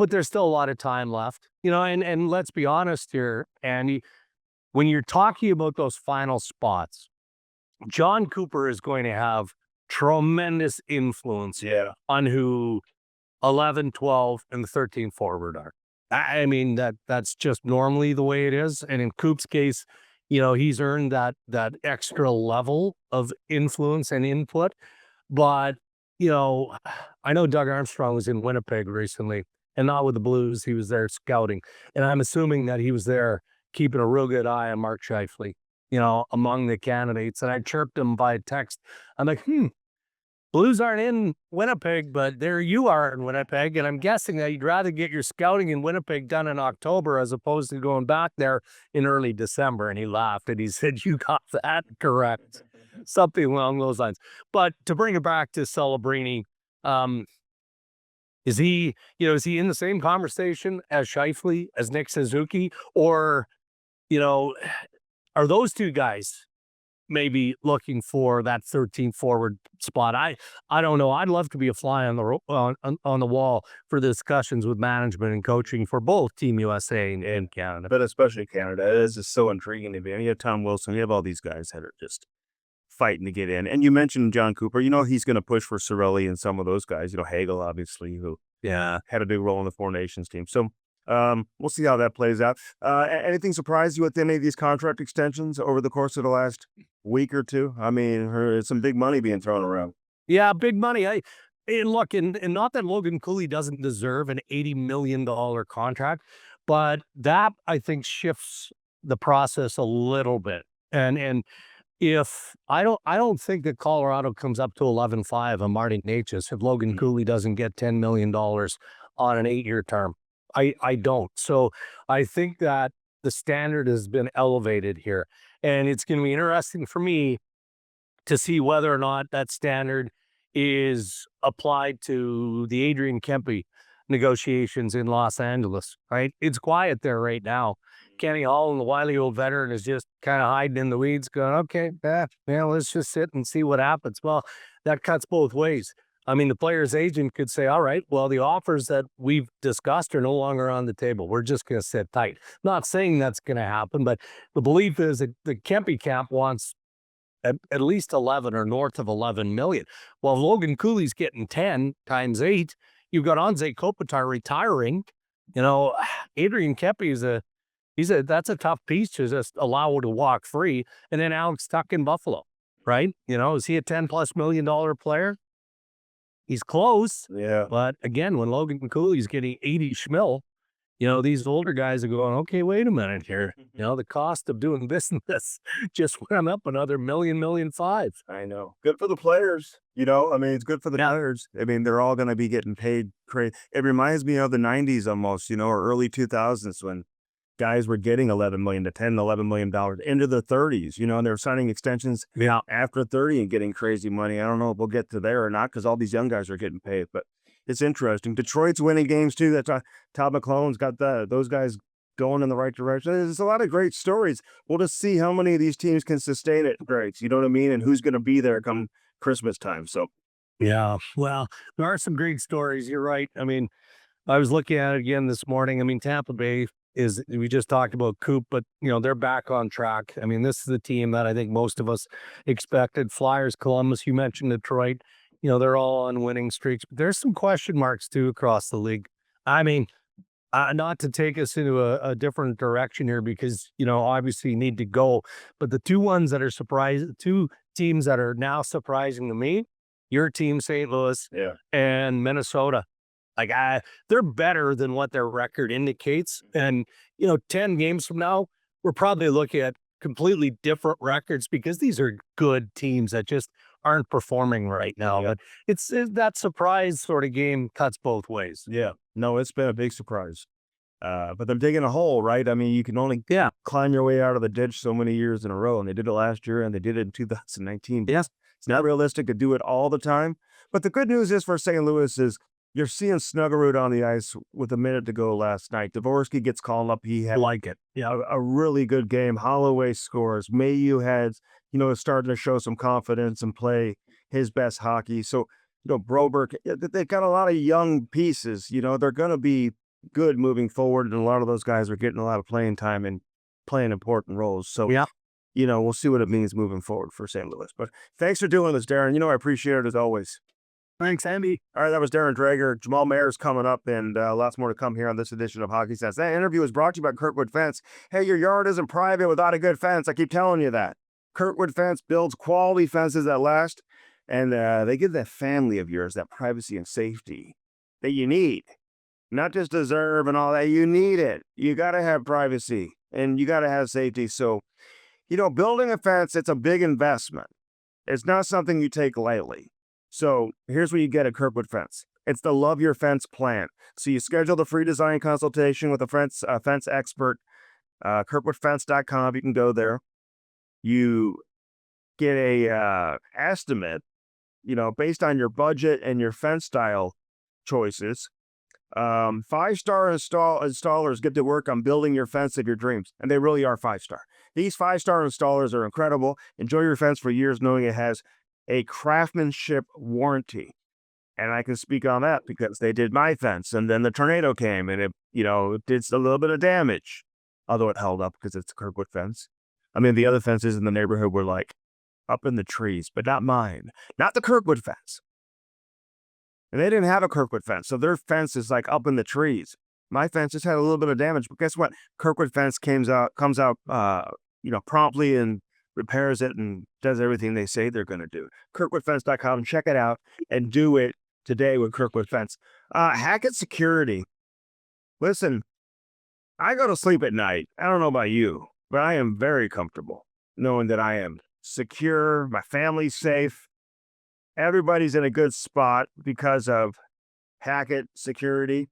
there's still a lot of time left. And let's be honest here, Andy, when you're talking about those final spots, John Cooper is going to have tremendous influence on who 11, 12, and 13 forward are. I mean, that's just normally the way it is. And in Coop's case, he's earned that extra level of influence and input. But, I know Doug Armstrong was in Winnipeg recently, and not with the Blues. He was there scouting. And I'm assuming that he was there keeping a real good eye on Mark Scheifele, among the candidates. And I chirped him by text. I'm like, Blues aren't in Winnipeg, but there you are in Winnipeg. And I'm guessing that you'd rather get your scouting in Winnipeg done in October as opposed to going back there in early December. And he laughed and he said, you got that correct. Something along those lines. But to bring it back to Celebrini, is he in the same conversation as Scheifele, as Nick Suzuki? Or, are those two guys maybe looking for that 13th forward spot? I don't know. I'd love to be a fly on the wall for the discussions with management and coaching for both Team USA and Canada. But especially Canada. It is just so intriguing to me. You have Tom Wilson. You have all these guys that are just fighting to get in. And you mentioned John Cooper. He's going to push for Cirelli and some of those guys. Hagel, obviously, who had a big role in the Four Nations team. So we'll see how that plays out. Anything surprise you with any of these contract extensions over the course of the last week or two? I mean, there's some big money being thrown around. Yeah, big money. Look, and not that Logan Cooley doesn't deserve an $80 million contract, but that I think shifts the process a little bit. And if I don't think that Colorado comes up to 11.5 on Marty Necas if Logan Cooley doesn't get $10 million on an 8-year term. I don't. So I think that the standard has been elevated here. And it's going to be interesting for me to see whether or not that standard is applied to the Adrian Kempe negotiations in Los Angeles, right? It's quiet there right now. Kenny Hall, the wily old veteran, is just kind of hiding in the weeds going, okay, let's just sit and see what happens. Well, that cuts both ways. I mean, the player's agent could say, all right, well, the offers that we've discussed are no longer on the table. We're just going to sit tight. Not saying that's going to happen, but the belief is that the Kempe camp wants at least 11 or north of 11 million. Well, Logan Cooley's getting 10 times 8. You've got Anze Kopitar retiring. Adrian Kempe that's a tough piece to just allow to walk free. And then Alex Tuck in Buffalo, right? Is he a $10+ million player? He's close. Yeah. But again, when Logan Cooley's getting 80 schmil, these older guys are going, okay, wait a minute here. The cost of doing business just went up another $1.5 million. I know. Good for the players. I mean, it's good for the players. I mean, they're all going to be getting paid crazy. It reminds me of the 90s almost, or early 2000s when guys were getting $11 million to $10, $11 million into the 30s, and they're signing extensions after 30 and getting crazy money. I don't know if we'll get to there or not because all these young guys are getting paid, but it's interesting. Detroit's winning games too. That's Todd McClellan's got those guys going in the right direction. There's a lot of great stories. We'll just see how many of these teams can sustain it. Great. You know what I mean? And who's going to be there come Christmas time. So, yeah, well, there are some great stories. You're right. I mean, I was looking at it again this morning. I mean, Tampa Bay we just talked about Coop, but they're back on track. I mean, this is the team that I think most of us expected. Flyers, Columbus, you mentioned Detroit, they're all on winning streaks, but there's some question marks too across the league. I mean, not to take us into a different direction here because, obviously you need to go, but the two teams that are now surprising to me your team, St. Louis, Yeah. and Minnesota. Like, they're better than what their record indicates. And, 10 games from now, we're probably looking at completely different records because these are good teams that just aren't performing right now. Yeah. But it's that surprise sort of game cuts both ways. Yeah. No, it's been a big surprise. But they're digging a hole, right? I mean, you can only climb your way out of the ditch so many years in a row. And they did it last year and they did it in 2019. Yes. It's not realistic to do it all the time. But the good news is for St. Louis is you're seeing Snuggerud on the ice with a minute to go last night. Dvorsky gets called up. He had a really good game. Holloway scores. Mayu had, starting to show some confidence and play his best hockey. So, Broberg, they've got a lot of young pieces. They're going to be good moving forward. And a lot of those guys are getting a lot of playing time and playing important roles. So, we'll see what it means moving forward for St. Louis. But thanks for doing this, Darren. I appreciate it as always. Thanks, Andy. All right, that was Darren Dreger. Jamal Mayers coming up, and lots more to come here on this edition of Hockey Sense. That interview was brought to you by Kirkwood Fence. Hey, your yard isn't private without a good fence. I keep telling you that. Kirkwood Fence builds quality fences that last, and they give that family of yours that privacy and safety that you need. Not just deserve and all that. You need it. You got to have privacy, and you got to have safety. So, building a fence, it's a big investment. It's not something you take lightly. So here's what you get at Kirkwood Fence. It's the Love Your Fence plan. So you schedule the free design consultation with a fence expert, kirkwoodfence.com. You can go there. You get a estimate, based on your budget and your fence style choices. 5-star installers get to work on building your fence of your dreams. And they really are 5-star. These 5-star installers are incredible. Enjoy your fence for years knowing it has a craftsmanship warranty. And I can speak on that because they did my fence and then the tornado came and it did a little bit of damage, although it held up because it's a Kirkwood fence. I mean, the other fences in the neighborhood were like up in the trees, but not mine, not the Kirkwood fence. And they didn't have a Kirkwood fence. So their fence is like up in the trees. My fence just had a little bit of damage, but guess what? Kirkwood fence comes out, promptly and repairs it and does everything they say they're going to do. KirkwoodFence.com. Check it out and do it today with Kirkwood Fence. Hackett Security. Listen, I go to sleep at night. I don't know about you, but I am very comfortable knowing that I am secure. My family's safe. Everybody's in a good spot because of Hackett Security.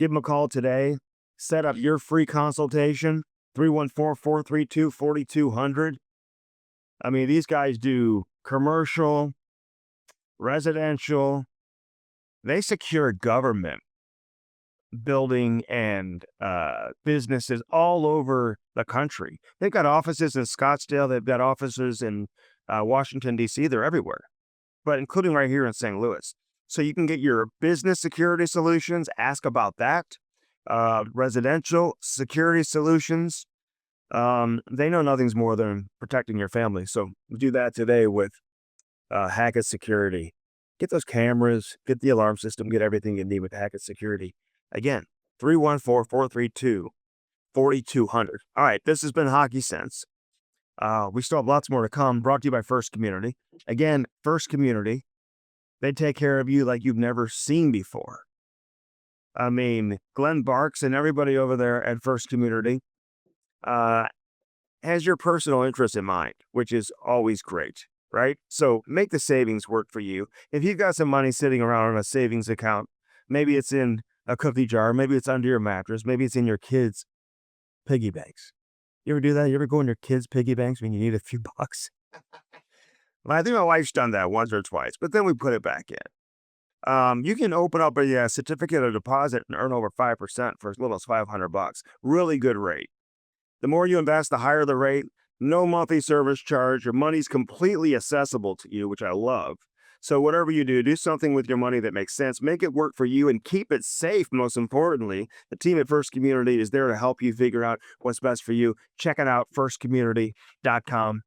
Give them a call today. Set up your free consultation. 314-432-4200. I mean, these guys do commercial, residential. They secure government building and businesses all over the country. They've got offices in Scottsdale. They've got offices in Washington, D.C. They're everywhere, but including right here in St. Louis. So you can get your business security solutions. Ask about that. Residential security solutions. They know nothing's more than protecting your family. So do that today with Hackett Security. Get those cameras, get the alarm system, get everything you need with Hackett Security. Again, 314-432-4200. All right, this has been Hockey Sense. We still have lots more to come, brought to you by First Community. Again, First Community, they take care of you like you've never seen before. I mean, Glenn Barks and everybody over there at First Community has your personal interest in mind, which is always great, right? So make the savings work for you. If you've got some money sitting around in a savings account, maybe it's in a cookie jar, maybe it's under your mattress, maybe it's in your kids' piggy banks. You ever do that? You ever go in your kids' piggy banks when you need a few bucks? Well, I think my wife's done that once or twice, but then we put it back in. You can open up a certificate of deposit and earn over 5% for as little as $500. Really good rate. The more you invest, the higher the rate. No monthly service charge. Your money's completely accessible to you, which I love. So whatever you do, do something with your money that makes sense. Make it work for you and keep it safe, most importantly. The team at First Community is there to help you figure out what's best for you. Check it out, firstcommunity.com.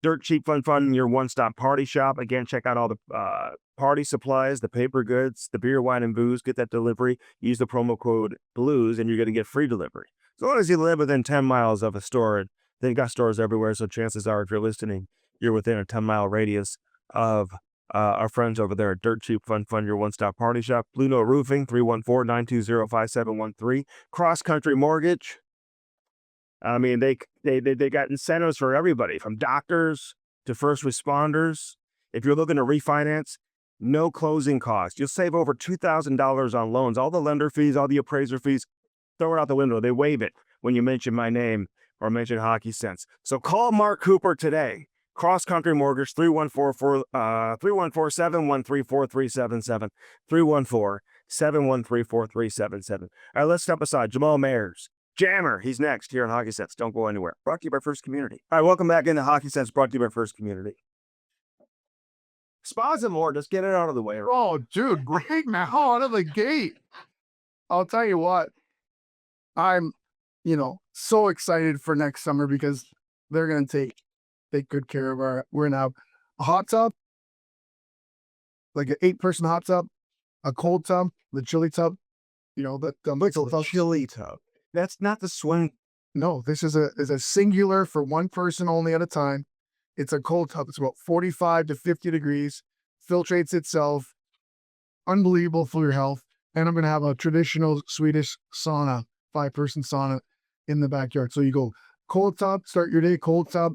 Dirt Cheap Fun, your one-stop party shop. Again, check out all the party supplies, the paper goods, the beer, wine, and booze. Get that delivery. Use the promo code BLUES, and you're going to get free delivery. As long as you live within 10 miles of a store, they've got stores everywhere, so chances are, if you're listening, you're within a 10-mile radius of our friends over there at Dirt Cheap Fun Fun, your one-stop party shop. Blue Note Roofing, 314-920-5713. Cross Country Mortgage. I mean, they got incentives for everybody, from doctors to first responders. If you're looking to refinance, no closing costs. You'll save over $2,000 on loans. All the lender fees, all the appraiser fees, throw it out the window. They waive it when you mention my name or mention Hockey Sense. So call Mark Cooper today. Cross Country Mortgage, 314-713-4377. 314-713-4377. All right, let's step aside. Jamal Mayers. Jammer, he's next here on Hockey Sense. Don't go anywhere. Brought to you by First Community. All right, welcome back into Hockey Sense, brought to you by First Community. Spas and more, just get it out of the way. Oh, dude, great now out of the gate. I'll tell you what, I'm, so excited for next summer because they're going to take good care of we're going to have a hot tub, like an 8-person hot tub, a cold tub, the chili tub, the Chili tub. That's not the swim. No, this is a singular for one person only at a time. It's a cold tub. It's about 45 to 50 degrees, filtrates itself. Unbelievable for your health. And I'm going to have a traditional Swedish sauna, 5-person sauna in the backyard. So you go cold tub, start your day, cold tub,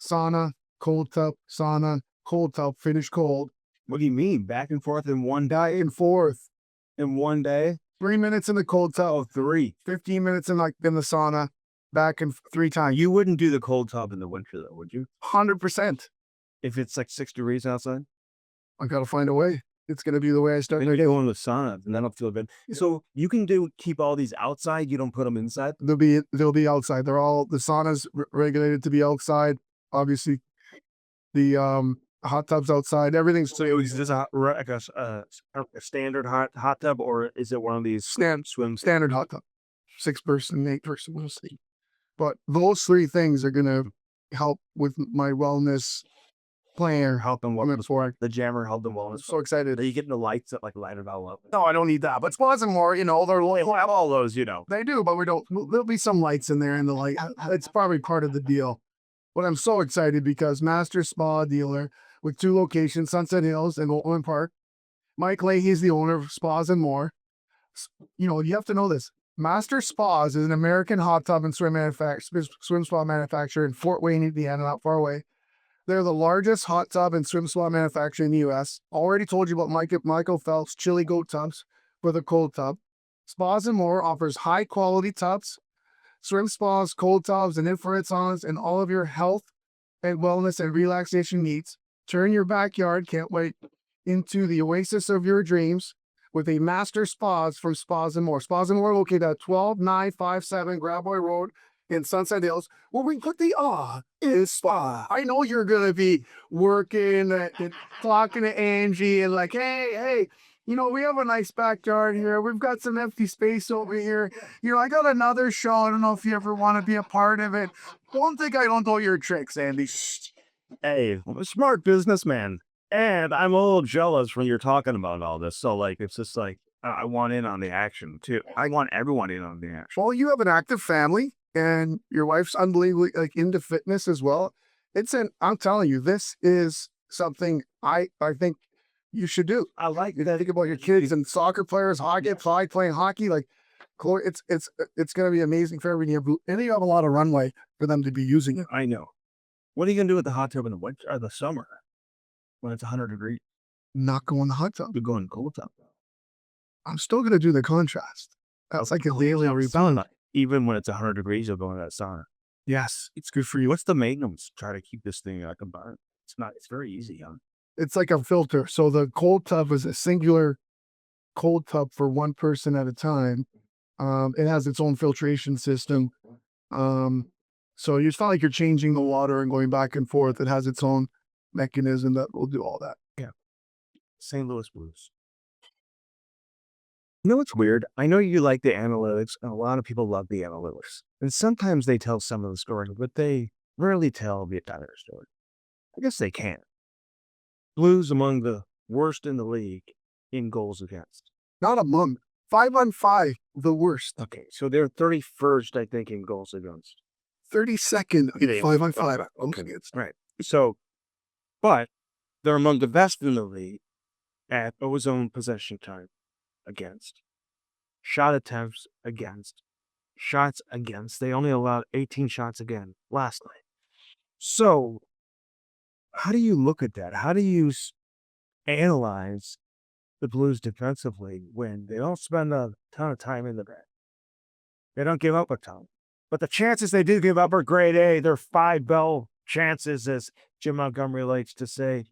sauna, cold tub, sauna, cold tub, finish cold. What do you mean? Back and forth in one day? Back and forth. In one day? 3 minutes in the cold tub. Oh, 3. 15 minutes in the sauna, back and 3 times. You wouldn't do the cold tub in the winter, though, would you? 100%. If it's like 6 degrees outside? I got to find a way. It's going to be the way I start. Then you get one with sauna, and that'll feel good. So you can keep all these outside. You don't put them inside. They'll be outside. The sauna's regulated to be outside. Obviously, the hot tubs outside. Everything's So is this a standard hot tub, or is it one of these standard hot tub, 6-person, 8-person, we'll see. But those 3 things are going to help with my wellness plan. Help them wellness for the Jammer help them wellness. So excited. Are you getting the lights that light it all up? No, I don't need that. But Spas and More, They'll have all those, They do, but we don't. There'll be some lights in there, and the light. It's probably part of the deal. But I'm so excited because Master Spa dealer with 2 locations, Sunset Hills and Oakland Park. Mike Leahy's the owner of Spas and More. You have to know this. Master Spas is an American hot tub and swim spa manufacturer in Fort Wayne, Indiana, not far away. They're the largest hot tub and swim spa manufacturer in the U.S. Already told you about Michael Phelps' chili goat tubs for the cold tub. Spas and More offers high-quality tubs, swim spas, cold tubs, and infrared saunas, and all of your health and wellness and relaxation needs. Turn your backyard, can't wait, into the oasis of your dreams with a Master Spas from Spas and More. Spas and More located at 12957 Graboy Road in Sunset Hills, where we put the in spa. I know you're going to be working and talking to Angie and like, hey, we have a nice backyard here. We've got some empty space over here. I got another show. I don't know if you ever want to be a part of it. Don't think I don't know your tricks, Andy. Hey, I'm a smart businessman. And I'm a little jealous when you're talking about all this. So, it's just I want in on the action, too. I want everyone in on the action. Well, you have an active family, and your wife's unbelievably, into fitness as well. I'm telling you, this is something I think you should do. I like it. Think about your kids and soccer players, hockey, playing hockey. Chloe, it's going to be amazing for everyone. And you have a lot of runway for them to be using it. I know. What are you going to do with the hot tub in the winter or the summer when it's 100 degrees? Not go in the hot tub. You're going cold tub. I'm still going to do the contrast. That's like a daily rebound. Even when it's 100 degrees, you'll go in that sauna. Yes. It's good for you. What's the maintenance? Try to keep this thing combined. It's very easy, huh? It's like a filter. So the cold tub is a singular cold tub for one person at a time. It has its own filtration system. So it's not like you're changing the water and going back and forth. It has its own mechanism that will do all that. Yeah. St. Louis Blues. You know what's weird? I know you like the analytics, and a lot of people love the analytics. And sometimes they tell some of the story, but they rarely tell the entire story. I guess they can. Blues among the worst in the league in goals against. Not among. 5-on-5, the worst. Okay, so they're 31st, I think, in goals against. 32nd, 5-on-5. Okay, right. So, but They're among the best in the league at ozone possession time against, shot attempts against, shots against. They only allowed 18 shots again last night. So, how do you look at that? How do you analyze the Blues defensively when they don't spend a ton of time in the net? They don't give up a ton. But the chances they do give up are grade A. They're 5-bell chances, as Jim Montgomery likes to say.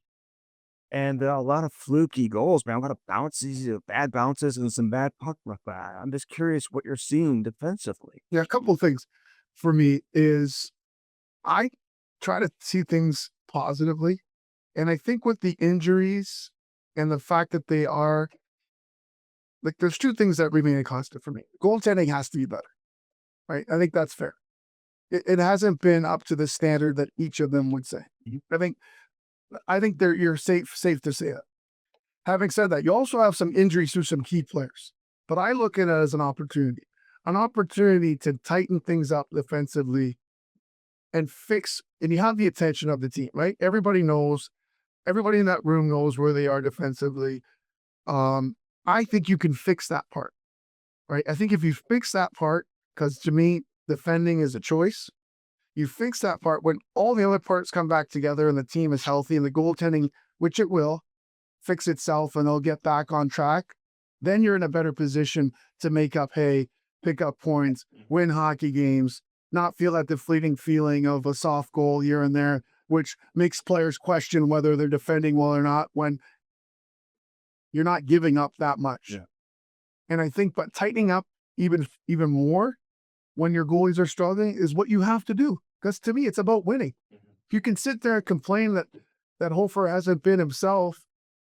And a lot of fluky goals, man. A lot of bounces, bad bounces, and some bad puck luck. I'm just curious what you're seeing defensively. Yeah, a couple of things for me is I try to see things positively. And I think with the injuries and the fact that they are, like, there's two things that remain a constant for me. Goaltending has to be better, right? I think that's fair. It hasn't been up to the standard that each of them would say. I think you're safe to say that. Having said that, you also have some injuries to some key players, but I look at it as an opportunity to tighten things up defensively and fix, and you have the attention of the team, right? Everybody in that room knows where they are defensively. I think you can fix that part, right? I think if you fix that part, because to me, defending is a choice. You fix that part when all the other parts come back together and the team is healthy and the goaltending, which it will, fix itself and they'll get back on track. Then you're in a better position to pick up points, win hockey games, not feel that deflating feeling of a soft goal here and there, which makes players question whether they're defending well or not when you're not giving up that much. Yeah. And I think, but tightening up even more when your goalies are struggling is what you have to do. Because to me, it's about winning. You can sit there and complain that Hofer hasn't been himself,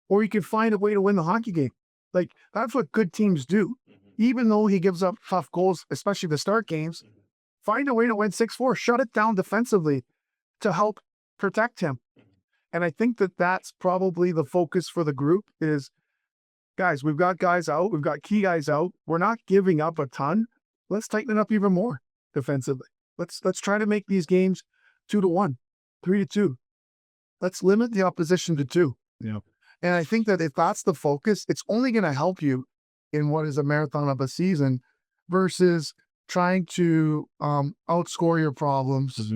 or you can find a way to win the hockey game. Like, that's what good teams do. Even though he gives up tough goals, especially the start games, find a way to win 6-4, shut it down defensively to help protect him. And I think that's probably the focus for the group is, guys, we've got guys out. We've got key guys out. We're not giving up a ton. Let's tighten it up even more defensively. Let's try to make these games 2-1, 3-2. Let's limit the opposition to 2. Yeah. And I think that if that's the focus, it's only going to help you in what is a marathon of a season versus trying to outscore your problems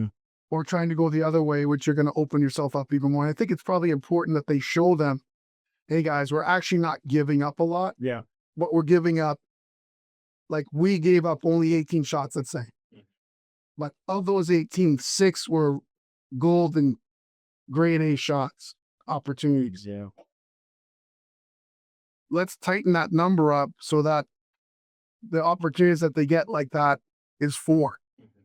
or trying to go the other way, which you're going to open yourself up even more. And I think it's probably important that they show them, hey guys, we're actually not giving up a lot. Yeah. But we're giving up, like, we gave up only 18 shots, let's say. But of those 18, 6 were golden grade A shots, opportunities. Yeah. Let's tighten that number up so that the opportunities that they get like that is 4.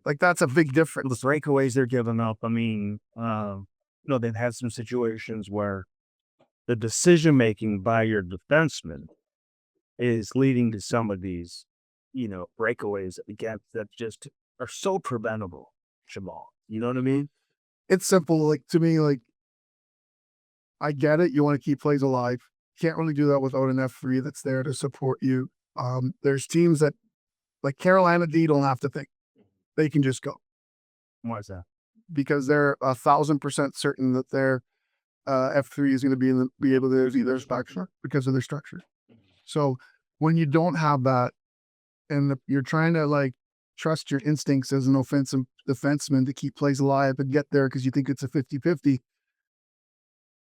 Like, that's a big difference. The breakaways they're giving up, I mean, they've had some situations where the decision-making by your defenseman is leading to some of these, breakaways that just are so preventable, Jamal. You know what I mean? It's simple. Like, to me, like, I get it. You want to keep plays alive. You can't really do that without an F3 that's there to support you. There's teams that, like Carolina D, don't have to think. They can just go. Why is that? Because they're 1,000% certain that their F3 is going to be able to do their structure because of their structure. So when you don't have that and you're trying to, like, trust your instincts as an offensive defenseman to keep plays alive and get there because you think it's a 50-50,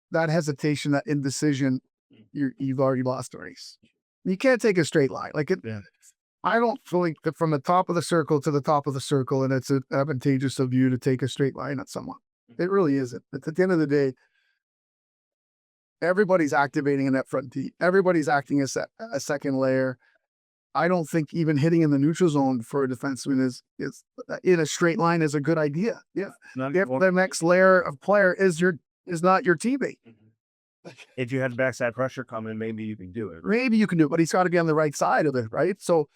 that hesitation, that indecision, you've already lost the race. You can't take a straight line. Like, I don't think that from the top of the circle to the top of the circle, and it's advantageous of you to take a straight line at someone. It really isn't. At the end of the day, everybody's activating in that front tee. Everybody's acting as a second layer. I don't think even hitting in the neutral zone for a defenseman is in a straight line is a good idea. Yeah. If the next layer of player is not your teammate. If you had backside pressure coming, maybe you can do it. Maybe you can do it, but he's got to be on the right side of it, right? So,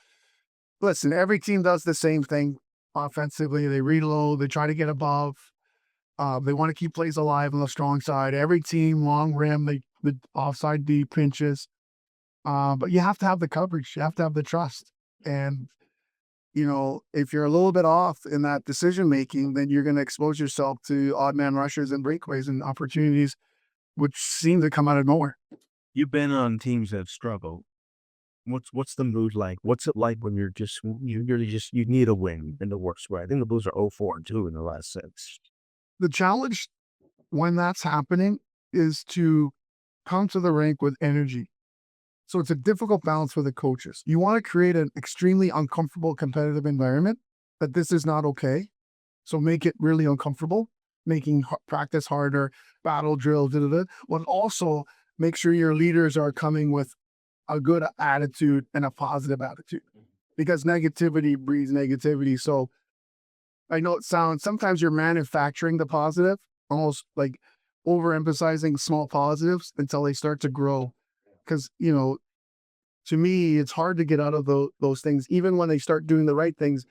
listen, every team does the same thing offensively. They reload, they try to get above. They want to keep plays alive on the strong side. Every team, long rim, the offside D pinches. But you have to have the coverage. You have to have the trust. And, if you're a little bit off in that decision making, then you're going to expose yourself to odd man rushers and breakaways and opportunities which seemed to come out of nowhere. You've been on teams that struggle. What's the mood like? What's it like when you need a win in the worst way? I think the Blues are 0-4-2 in the last 6. The challenge when that's happening is to come to the rink with energy. So it's a difficult balance for the coaches. You want to create an extremely uncomfortable competitive environment, that this is not okay. So make it really uncomfortable, making practice harder, battle drills, but also make sure your leaders are coming with a good attitude and a positive attitude, because negativity breeds negativity. So I know it sounds, sometimes you're manufacturing the positive, almost like overemphasizing small positives until they start to grow. Because, to me, it's hard to get out of those things. Even when they start doing the right things,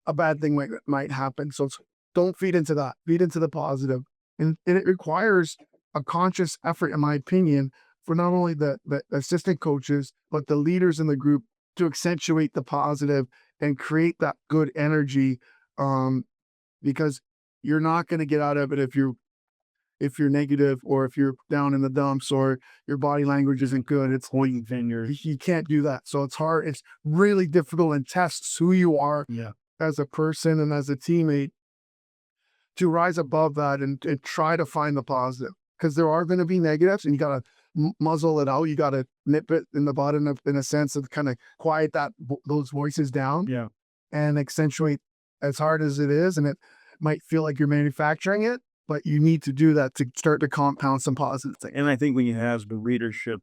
a bad thing might happen. So don't feed into that. Feed into the positive. And it requires a conscious effort, in my opinion, for not only the assistant coaches, but the leaders in the group to accentuate the positive and create that good energy. Because you're not going to get out of it if you're negative, or if you're down in the dumps, or your body language isn't good. It's holding fingers. You can't do that. So it's hard. It's really difficult, and tests who you are as a person and as a teammate to rise above that and try to find the positive. Because there are going to be negatives, and you got to muzzle it out. You got to nip it in the bud in a sense of kind of quiet those voices down. Yeah. And accentuate, as hard as it is, and it might feel like you're manufacturing it, but you need to do that to start to compound some positive things. And I think when you have the leadership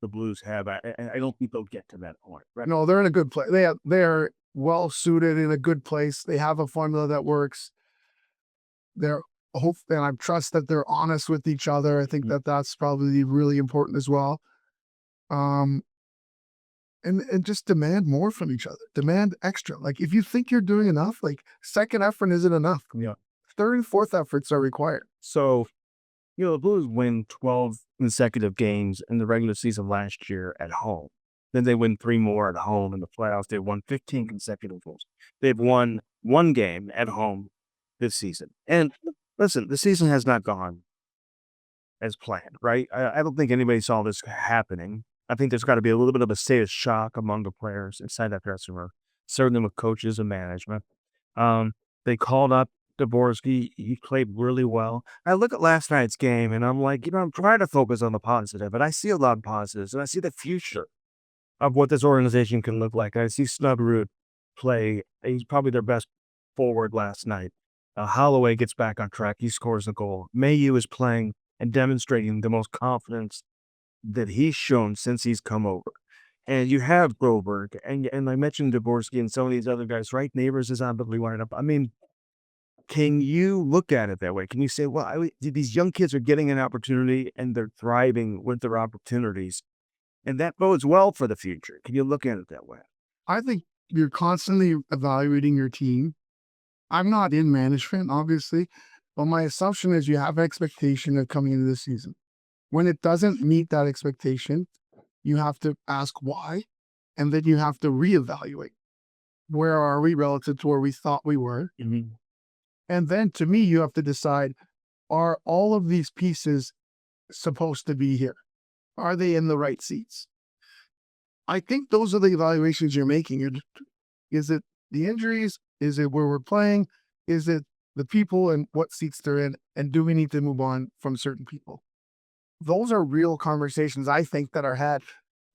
the Blues have, I don't think they'll get to that point. Right? No, they're in a good place. They are well suited, in a good place. They have a formula that works. And I trust that they're honest with each other. I think that's probably really important as well. And just demand more from each other. Demand extra. Like, if you think you're doing enough, like, second effort isn't enough. Yeah. Third and fourth efforts are required. So, the Blues win 12 consecutive games in the regular season last year at home. Then they win 3 more at home in the playoffs. They won 15 consecutive games. They've won 1 game at home this season. And listen, the season has not gone as planned, right? I don't think anybody saw this happening. I think there's got to be a little bit of a state of shock among the players inside that dressing room, certainly with coaches and management. They called up Dvorsky. He played really well. I look at last night's game, and I'm like, I'm trying to focus on the positive, and I see a lot of positives, and I see the future of what this organization can look like. I see Snuggerud play. He's probably their best forward last night. Holloway gets back on track. He scores a goal. Mayu is playing and demonstrating the most confidence that he's shown since he's come over. And you have Broberg, and I mentioned Dvorsky and some of these other guys, right? Neighbors is on the lineup. I mean, can you look at it that way? Can you say, well, these young kids are getting an opportunity and they're thriving with their opportunities, and that bodes well for the future? Can you look at it that way? I think you're constantly evaluating your team. I'm not in management, obviously, but my assumption is you have expectation of coming into the season. When it doesn't meet that expectation, you have to ask why, and then you have to reevaluate. Where are we relative to where we thought we were? Mm-hmm. And then, to me, you have to decide, are all of these pieces supposed to be here? Are they in the right seats? I think those are the evaluations you're making. Is it the injuries? Is it where we're playing? Is it the people and what seats they're in? And do we need to move on from certain people? Those are real conversations, I think, that are had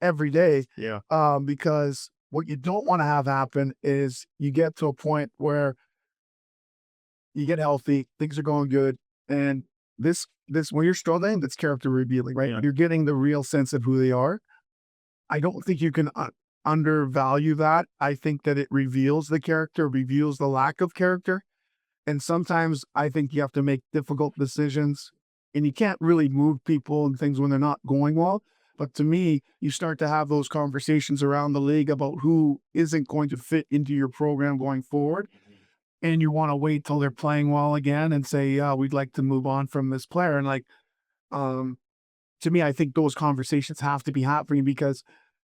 every day. Yeah. Because what you don't want to have happen is you get to a point where you get healthy, things are going good, and this when you're struggling, that's character revealing, right? Yeah. You're getting the real sense of who they are. I don't think you can undervalue that. I think that it reveals the character, reveals the lack of character. And sometimes I think you have to make difficult decisions, and you can't really move people and things when they're not going well. But to me, you start to have those conversations around the league about who isn't going to fit into your program going forward. And you want to wait till they're playing well again and say, yeah, we'd like to move on from this player. And to me, I think those conversations have to be happening, because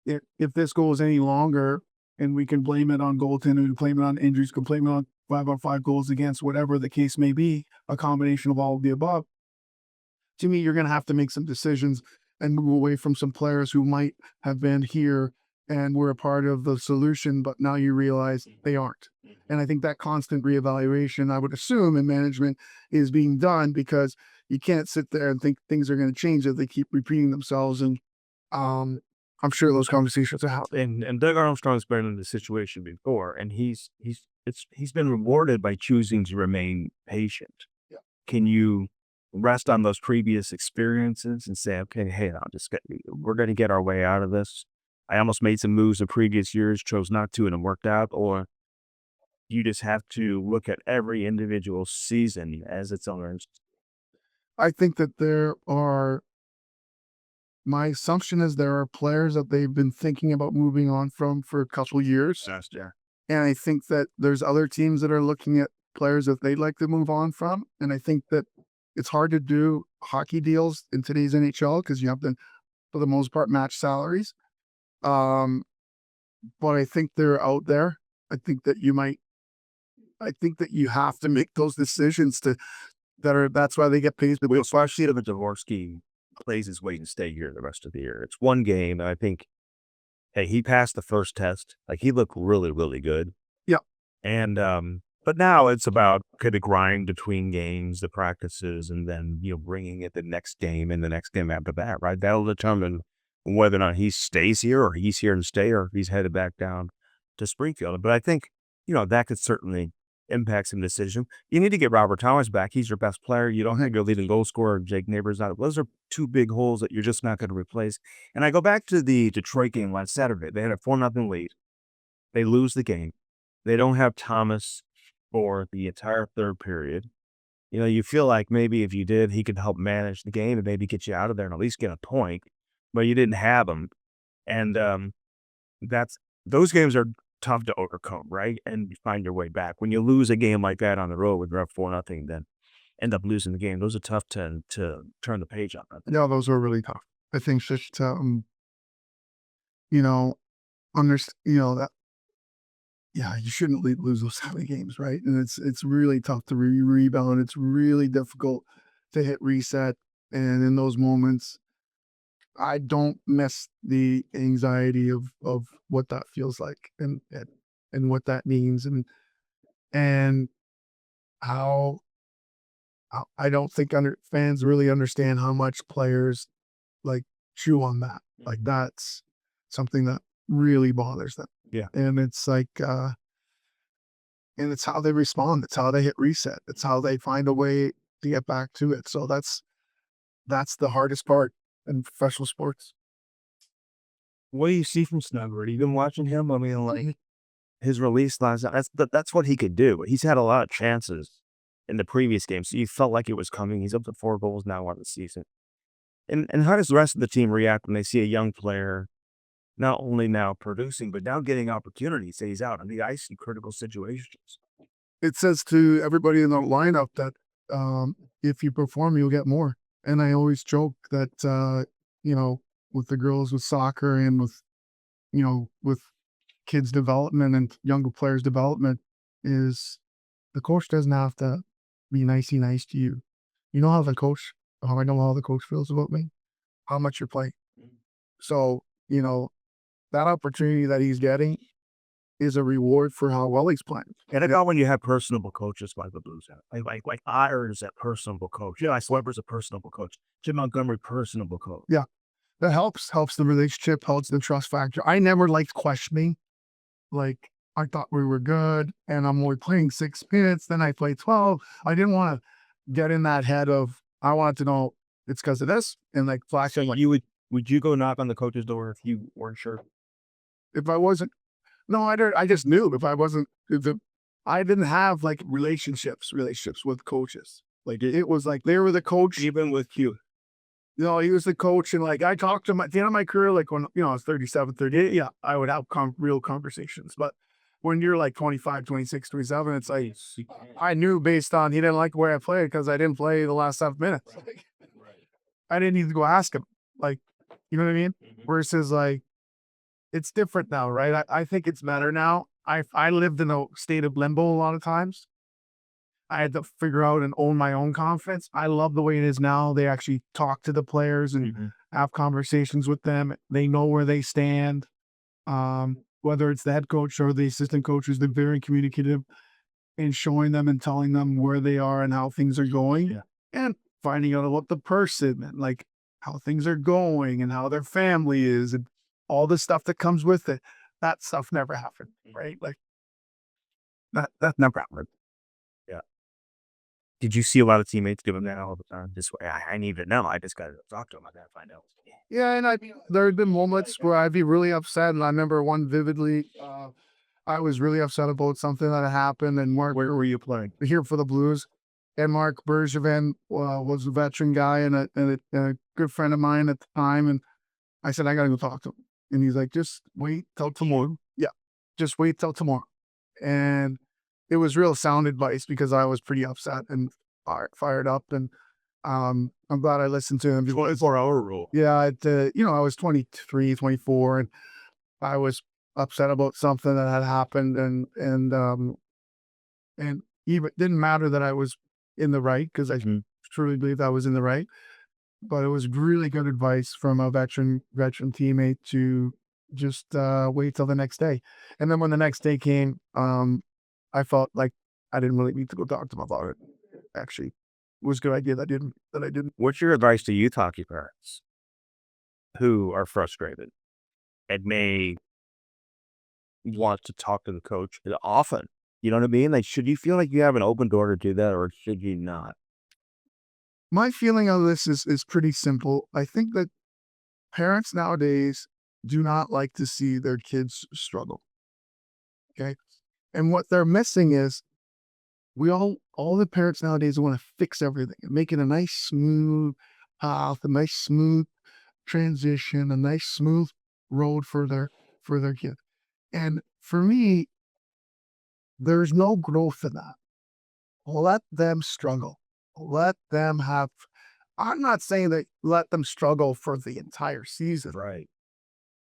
if this goes any longer, and we can blame it on goaltending, we can blame it on injuries, we can blame it on 5-on-5 goals against, whatever the case may be, a combination of all of the above. to me, you're going to have to make some decisions and move away from some players who might have been here and were a part of the solution, but now you realize they aren't. And I think that constant reevaluation, I would assume, in management is being done, because you can't sit there and think things are going to change if they keep repeating themselves. And I'm sure those conversations are happening. And Doug Armstrong's been in the situation before, and he's been rewarded by choosing to remain patient. Yeah. Can you rest on those previous experiences and say, okay, hey, we're going to get our way out of this? I almost made some moves in previous years, chose not to, and it worked out. Or you just have to look at every individual season as its own. I think that my assumption is there are players that they've been thinking about moving on from for a couple of years. Yeah. And I think that there's other teams that are looking at players that they'd like to move on from. And I think that it's hard to do hockey deals in today's NHL because you have to, for the most part, match salaries. But I think they're out there. I think that you have to make those decisions that's why they get paid. So I see that Dvorsky plays his weight and stay here the rest of the year. It's one game, and I think, hey, he passed the first test. Like, he looked really, really good. Yeah. And but now it's about the grind between games, the practices, and then bringing it the next game and the next game after that. Right, that'll determine whether or not he stays here, or he's here to stay, or if he's headed back down to Springfield. But I think that could certainly impact some decision. You need to get Robert Thomas back. He's your best player. You don't have your leading goal scorer, Jake Neighbors, out. Those are two big holes that you're just not going to replace. And I go back to the Detroit game last Saturday. They had a 4-0 lead. They lose the game. They don't have Thomas for the entire third period. You feel like maybe if you did, he could help manage the game and maybe get you out of there and at least get a point. But you didn't have him. And those games are tough to overcome, right? And you find your way back. When you lose a game like that on the road with rep 4-0, then end up losing the game. Those are tough to turn the page on. Yeah, those were really tough. I think just that. Yeah, you shouldn't lose those kind of games, right? And it's really tough to rebound. It's really difficult to hit reset. And in those moments, I don't miss the anxiety of what that feels like and what that means and how I don't think fans really understand how much players like chew on that. Like, that's something that really bothers them. Yeah. And it's like, and it's how they respond. It's how they hit reset. It's how they find a way to get back to it. So that's the hardest part in professional sports. What do you see from Snugger? You've been watching him. I mean, like, his release last night, that's what he could do. He's had a lot of chances in the previous game, so you felt like it was coming. He's up to 4 goals now on the season. And how does the rest of the team react when they see a young player not only now producing, but now getting opportunities? Say he's out on the ice in critical situations. It says to everybody in the lineup that if you perform, you'll get more. And I always joke that, with the girls with soccer and with kids development and younger players development, is the coach doesn't have to be nice to you. How I know how the coach feels about me, how much you're playing. So, that opportunity that he's getting is a reward for how well he's playing. And I got when you have personable coaches like the Blues have. Like Otter is a personable coach. Weber's a personable coach. Jim Montgomery, personable coach. Yeah. That helps the relationship, helps the trust factor. I never liked questioning. Like, I thought we were good and I'm only playing 6 minutes, then I play 12. I didn't want to get in that head of, I wanted to know it's because of this, and like flashing. So would you go knock on the coach's door if you weren't sure? If I wasn't, no, I just knew if I wasn't, I didn't have like relationships with coaches. Like, it was like they were the coach. Even with you. He was the coach. And like, I talked to him at the end of my career, like when, I was 37, 38, yeah, I would have real conversations. But when you're like 25, 26, 27, it's like, I knew based on, he didn't like the way I played because I didn't play the last 7 minutes. I didn't need to go ask him. Like, you know what I mean? Versus like, it's different now, right? I think it's better now. I lived in a state of limbo a lot of times. I had to figure out and own my own confidence. I love the way it is now. They actually talk to the players and have conversations with them. They know where they stand. Whether it's the head coach or the assistant coaches, they're very communicative in showing them and telling them where they are and how things are going, and finding out about the person and like how things are going and how their family is and all the stuff that comes with it. That stuff never happened, right? Like that never happened. Did you see a lot of teammates doing that all the time? This way, I need to know. I just got to talk to them. I got to find out. Yeah, and there have been moments where I'd be really upset, and I remember one vividly. I was really upset about something that had happened, and Mark, Where were you playing? here for the Blues, and Mark Bergevin was a veteran guy and a good friend of mine at the time, and I said I got to go talk to him, and he's like, just wait till tomorrow. Yeah, just wait till tomorrow, and it was real sound advice because I was pretty upset and fired up, and I'm glad I listened to him. 24-hour rule. Yeah, I was 23, 24, and I was upset about something that had happened, and even it didn't matter that I was in the right because I truly believed I was in the right. But it was really good advice from a veteran teammate to just wait till the next day. And then when the next day came, I felt like I didn't really need to go talk to them about it. Actually, it was a good idea that I didn't. What's your advice to youth hockey parents who are frustrated and may want to talk to the coach often? You know what I mean? Like, should you feel like you have an open door to do that, or should you not? My feeling on this is pretty simple. I think that parents nowadays do not like to see their kids struggle. Okay. And what they're missing is all the parents nowadays want to fix everything and make it a nice smooth path, a nice smooth transition, a nice smooth road for their kid. And for me, there's no growth in that. Let them struggle. Let them have. I'm not saying that let them struggle for the entire season. Right.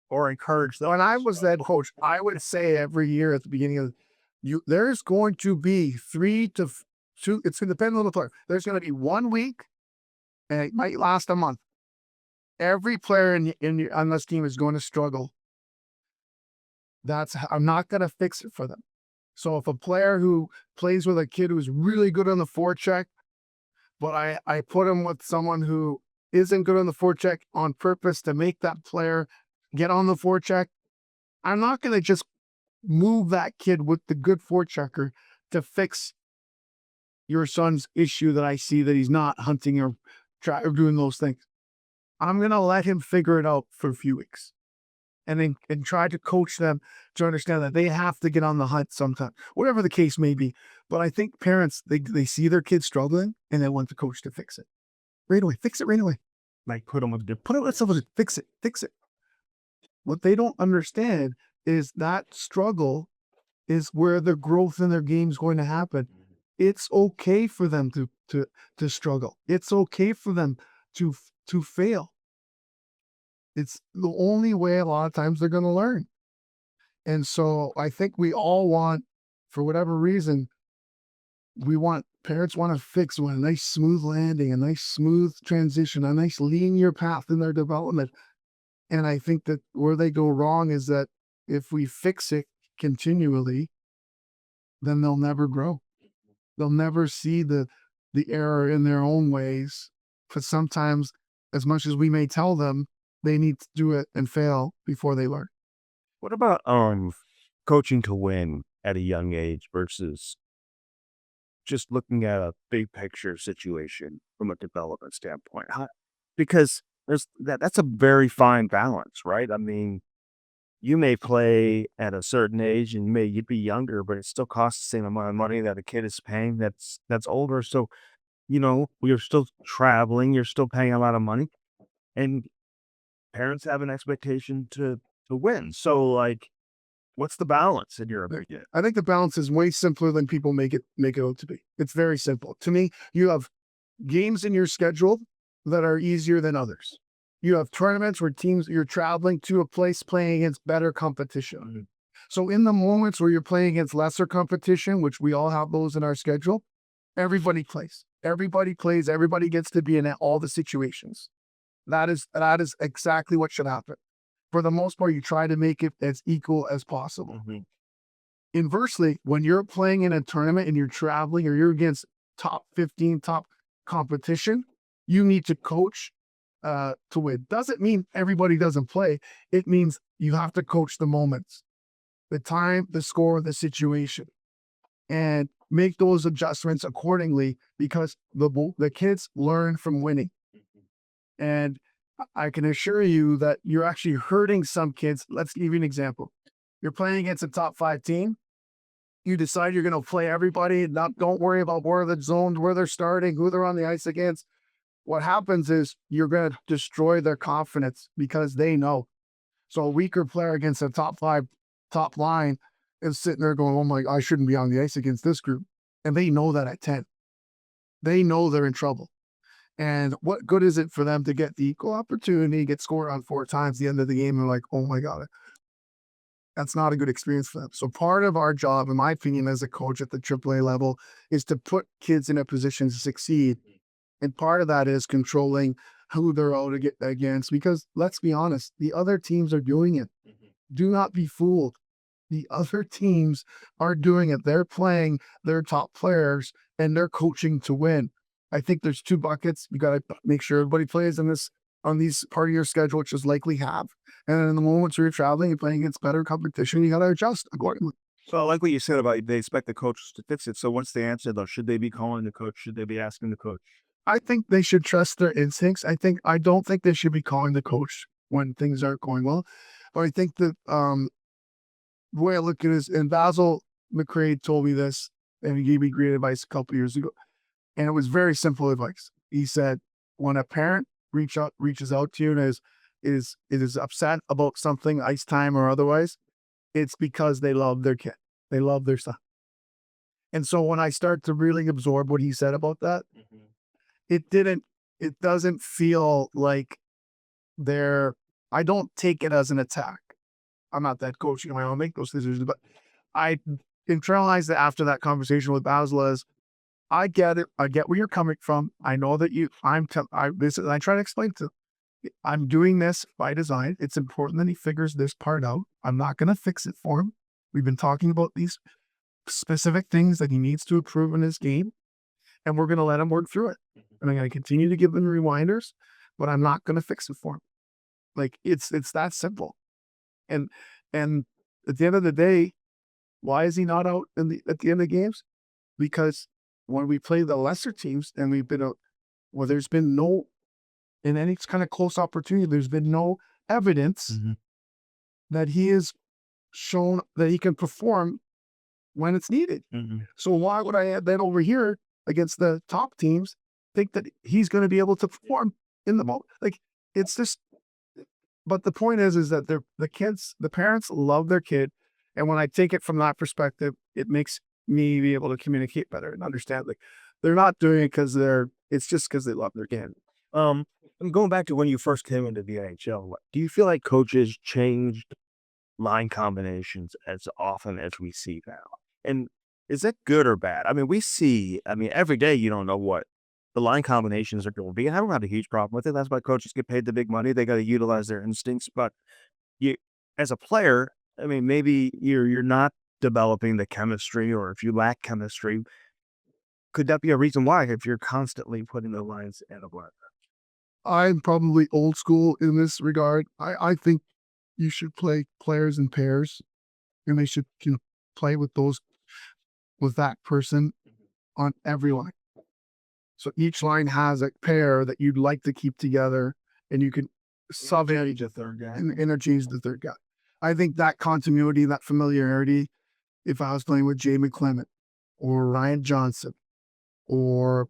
Or encourage them. When I was that coach, I would say every year at the beginning of there's going to be 3 to 2. It's going to depend on the player. There's going to be 1 week, and it might last a month. Every player on this team is going to struggle. I'm not going to fix it for them. So if a player who plays with a kid who's really good on the forecheck, but I put him with someone who isn't good on the forecheck on purpose to make that player get on the forecheck, I'm not going to just move that kid with the good forechecker to fix your son's issue that I see that he's not hunting or doing those things. I'm going to let him figure it out for a few weeks and try to coach them to understand that they have to get on the hunt sometime, whatever the case may be. But I think parents, they see their kids struggling and they want the coach to fix it right away. Fix it right away. Like put them with someone, fix it. What they don't understand is that struggle is where the growth in their game is going to happen. It's okay for them to struggle. It's okay for them to fail. It's the only way a lot of times they're going to learn. And so I think we all want, for whatever reason, parents want to fix a nice smooth landing, a nice smooth transition, a nice linear path in their development. And I think that where they go wrong is that if we fix it continually, then they'll never grow. They'll never see the error in their own ways. But sometimes, as much as we may tell them, they need to do it and fail before they learn. What about coaching to win at a young age versus just looking at a big picture situation from a development standpoint? Because that's a very fine balance, right? I mean, you may play at a certain age and you'd be younger, but it still costs the same amount of money that a kid is paying that's older. So, you're still traveling, you're still paying a lot of money, and parents have an expectation to win. So, like, what's the balance in your opinion? I think the balance is way simpler than people make it out to be. It's very simple. To me, you have games in your schedule that are easier than others. You have tournaments where you're traveling to a place playing against better competition. Mm-hmm. So in the moments where you're playing against lesser competition, which we all have those in our schedule, Everybody plays. Everybody plays. Everybody gets to be in all the situations. That is exactly what should happen. For the most part, you try to make it as equal as possible. Inversely, when you're playing in a tournament and you're traveling or you're against top 15, top competition, you need to coach to win. Doesn't mean everybody doesn't play. It means you have to coach the moments, the time, the score, the situation, and make those adjustments accordingly because the kids learn from winning. And I can assure you that you're actually hurting some kids. Let's give you an example. You're playing against a top 5 team. You decide you're going to play everybody. Don't worry about where the zones, where they're starting, who they're on the ice against. What happens is you're going to destroy their confidence because they know. So a weaker player against a top 5, top line is sitting there going, oh my, I shouldn't be on the ice against this group. And they know that at 10. They know they're in trouble. And what good is it for them to get the equal opportunity, get scored on 4 times at the end of the game, and like, oh my God, that's not a good experience for them. So part of our job, in my opinion, as a coach at the AAA level, is to put kids in a position to succeed. And part of that is controlling who they're out against, because let's be honest, the other teams are doing it. Do not be fooled. The other teams are doing it. They're playing their top players and they're coaching to win. I think there's 2 buckets. You got to make sure everybody plays on these part of your schedule, which is likely have. And in the moments where you're traveling and playing against better competition, you got to adjust accordingly. So I like what you said about they expect the coaches to fix it. So what's the answer though? Should they be calling the coach? Should they be asking the coach? I think they should trust their instincts. I don't think they should be calling the coach when things aren't going well. But I think that the way I look at it is, and Basil McCrae told me this, and he gave me great advice a couple years ago. And it was very simple advice. He said, when a parent reaches out to you and is upset about something, ice time or otherwise, it's because they love their kid. They love their son. And so when I start to really absorb what he said about that, it doesn't feel like I don't take it as an attack. I'm not that coach, I don't make those decisions, but I internalized it after that conversation with Basil as, I get it. I get where you're coming from. I know that I try to explain to I'm doing this by design. It's important that he figures this part out. I'm not going to fix it for him. We've been talking about these specific things that he needs to improve in his game, and we're going to let him work through it. And I'm going to continue to give him reminders, but I'm not going to fix it for him. Like it's that simple. And at the end of the day, why is he not out at the end of the games? Because when we play the lesser teams and there's been no, in any kind of close opportunity, there's been no evidence that he has shown that he can perform when it's needed. So why would I add that over here against the top teams, think that he's going to be able to perform in the moment? Like, it's just, but the point is that the parents love their kid. And when I take it from that perspective, it makes me be able to communicate better and understand, like, they're not doing it because it's just because they love their game. And going back to when you first came into the NHL, do you feel like coaches changed line combinations as often as we see now? And is that good or bad? I mean, every day you don't know what the line combinations are going to be. And I don't have a huge problem with it. That's why coaches get paid the big money. They got to utilize their instincts. But you, as a player, I mean, maybe you're not developing the chemistry, or if you lack chemistry, could that be a reason why if you're constantly putting the lines in a blender? I'm probably old school in this regard. I think you should play players in pairs, and they should play with that person on every line. So each line has a pair that you'd like to keep together, and you can sub in the third guy and interchange the third guy. I think that continuity, that familiarity, if I was playing with Jay McClement or Ryan Johnson, or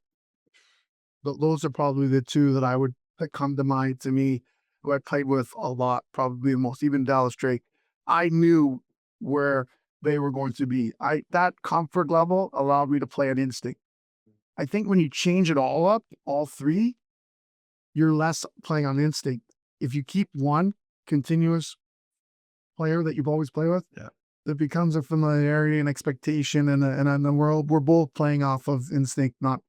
those are probably the 2 that come to mind to me, who I played with a lot, probably the most, even Dallas Drake. I knew where they were going to be. That comfort level allowed me to play an instinct. I think when you change it all up, all 3, you're less playing on instinct. If you keep one continuous player that you've always played with, it becomes a familiarity and expectation, and in the world we're both playing off of instinct, not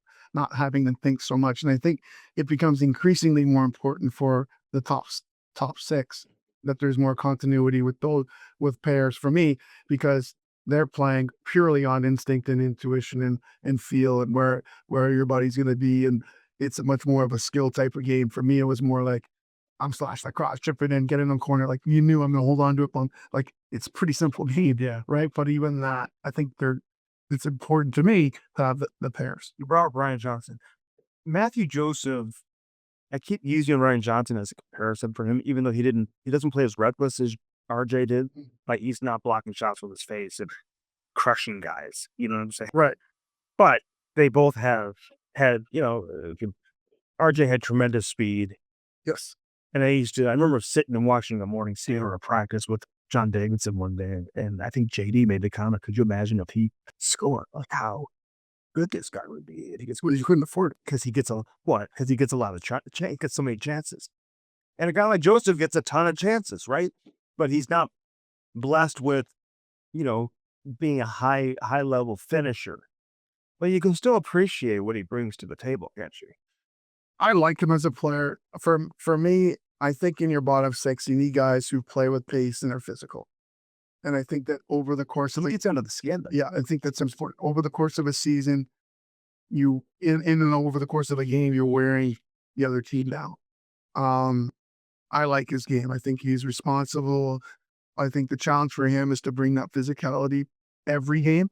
having to think so much. And I think it becomes increasingly more important for the top six that there's more continuity with those with pairs for me, because they're playing purely on instinct and intuition and feel and where your body's going to be, and it's a much more of a skill type of game. For me, it was more like I'm slash like cross, chipping in, getting in the corner. Like you knew I'm gonna hold on to it. Like it's a pretty simple game, Yeah. right? But even that, I think it's important to me to have the pairs. You brought up Ryan Johnson. Matthew Joseph, I keep using Ryan Johnson as a comparison for him, even though he doesn't play as reckless as RJ did. Like he's not blocking shots with his face and crushing guys. You know what I'm saying? Right. But they both have had, RJ had tremendous speed. Yes. And I remember sitting and watching the morning Sierra practice with John Davidson one day. And I think JD made the comment, could you imagine if he scored? Like how good this guy would be. And he gets, Well, you couldn't afford it. because he gets a lot of he gets so many chances. And a guy like Joseph gets a ton of chances, right? But he's not blessed with, being a high level finisher. But you can still appreciate what he brings to the table, can't you? I like him as a player. For me, I think in your bottom six, you need guys who play with pace and are physical. And I think that over the course of It's under the skin. yeah, I think that's important. Over the course of a season, in and over the course of a game, you're wearing the other team down. I like his game. I think he's responsible. I think the challenge for him is to bring that physicality every game.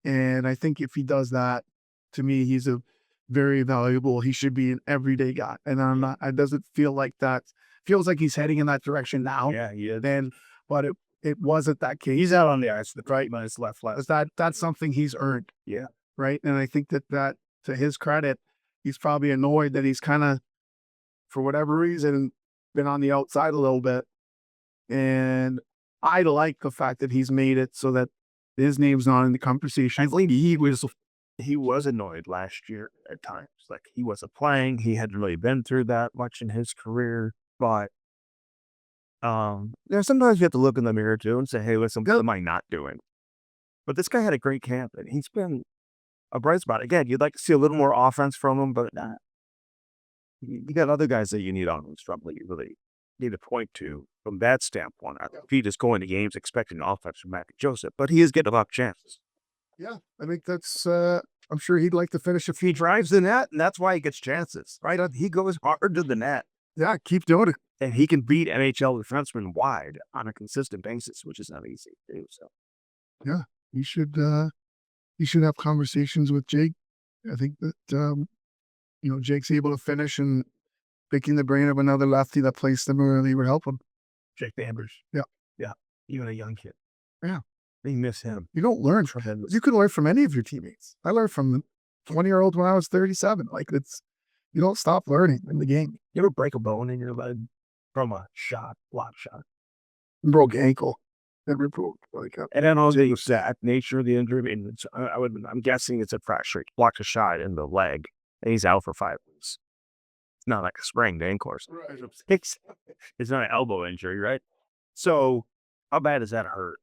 And I think if he does that, to me, he's a very valuable. He should be an everyday guy. And I'm not. It doesn't feel like that. Feels like he's heading in that direction now. Yeah, yeah. Then, but it wasn't that case. He's out on the ice, the right minus left. That's something he's earned. Yeah. Right. And I think that to his credit, he's probably annoyed that he's kind of, for whatever reason, been on the outside a little bit. And I like the fact that he's made it so that his name's not in the conversation. I think he was annoyed last year at times. Like he wasn't playing. He hadn't really been through that much in his career. But sometimes you have to look in the mirror too and say, hey, listen, what am I not doing? But this guy had a great camp and he's been a bright spot. Again, you'd like to see a little more offense from him, but you got other guys that you need on this from that you really need to point to from that standpoint. I think he just going to games expecting offense from Matthew Joseph, but he is getting a lot of chances. Yeah, I think that's. I'm sure he'd like to finish a few. He drives the net, and that's why he gets chances, right? He goes hard to the net, Yeah, keep doing it. and he can beat NHL defensemen wide on a consistent basis, which is not easy to do. So, Yeah, you should. You should have conversations with Jake. I think that Jake's able to finish, and picking the brain of another lefty that plays similarly would help him. Jake Bambers, Yeah. even a young kid, Yeah. they miss him. You don't learn from him. You can learn from any of your teammates. I learned from the 20-year-old when I was 37. Like you don't stop learning in the game. You ever break a bone in your leg from a block shot? Broke ankle. Never broke like that. And then also the exact nature of the injury. And I'm guessing it's a fracture. He blocked a shot in the leg, and he's out for 5 weeks. It's not like a sprained ankle or something. Right. It's not an elbow injury, right? So how bad does that hurt?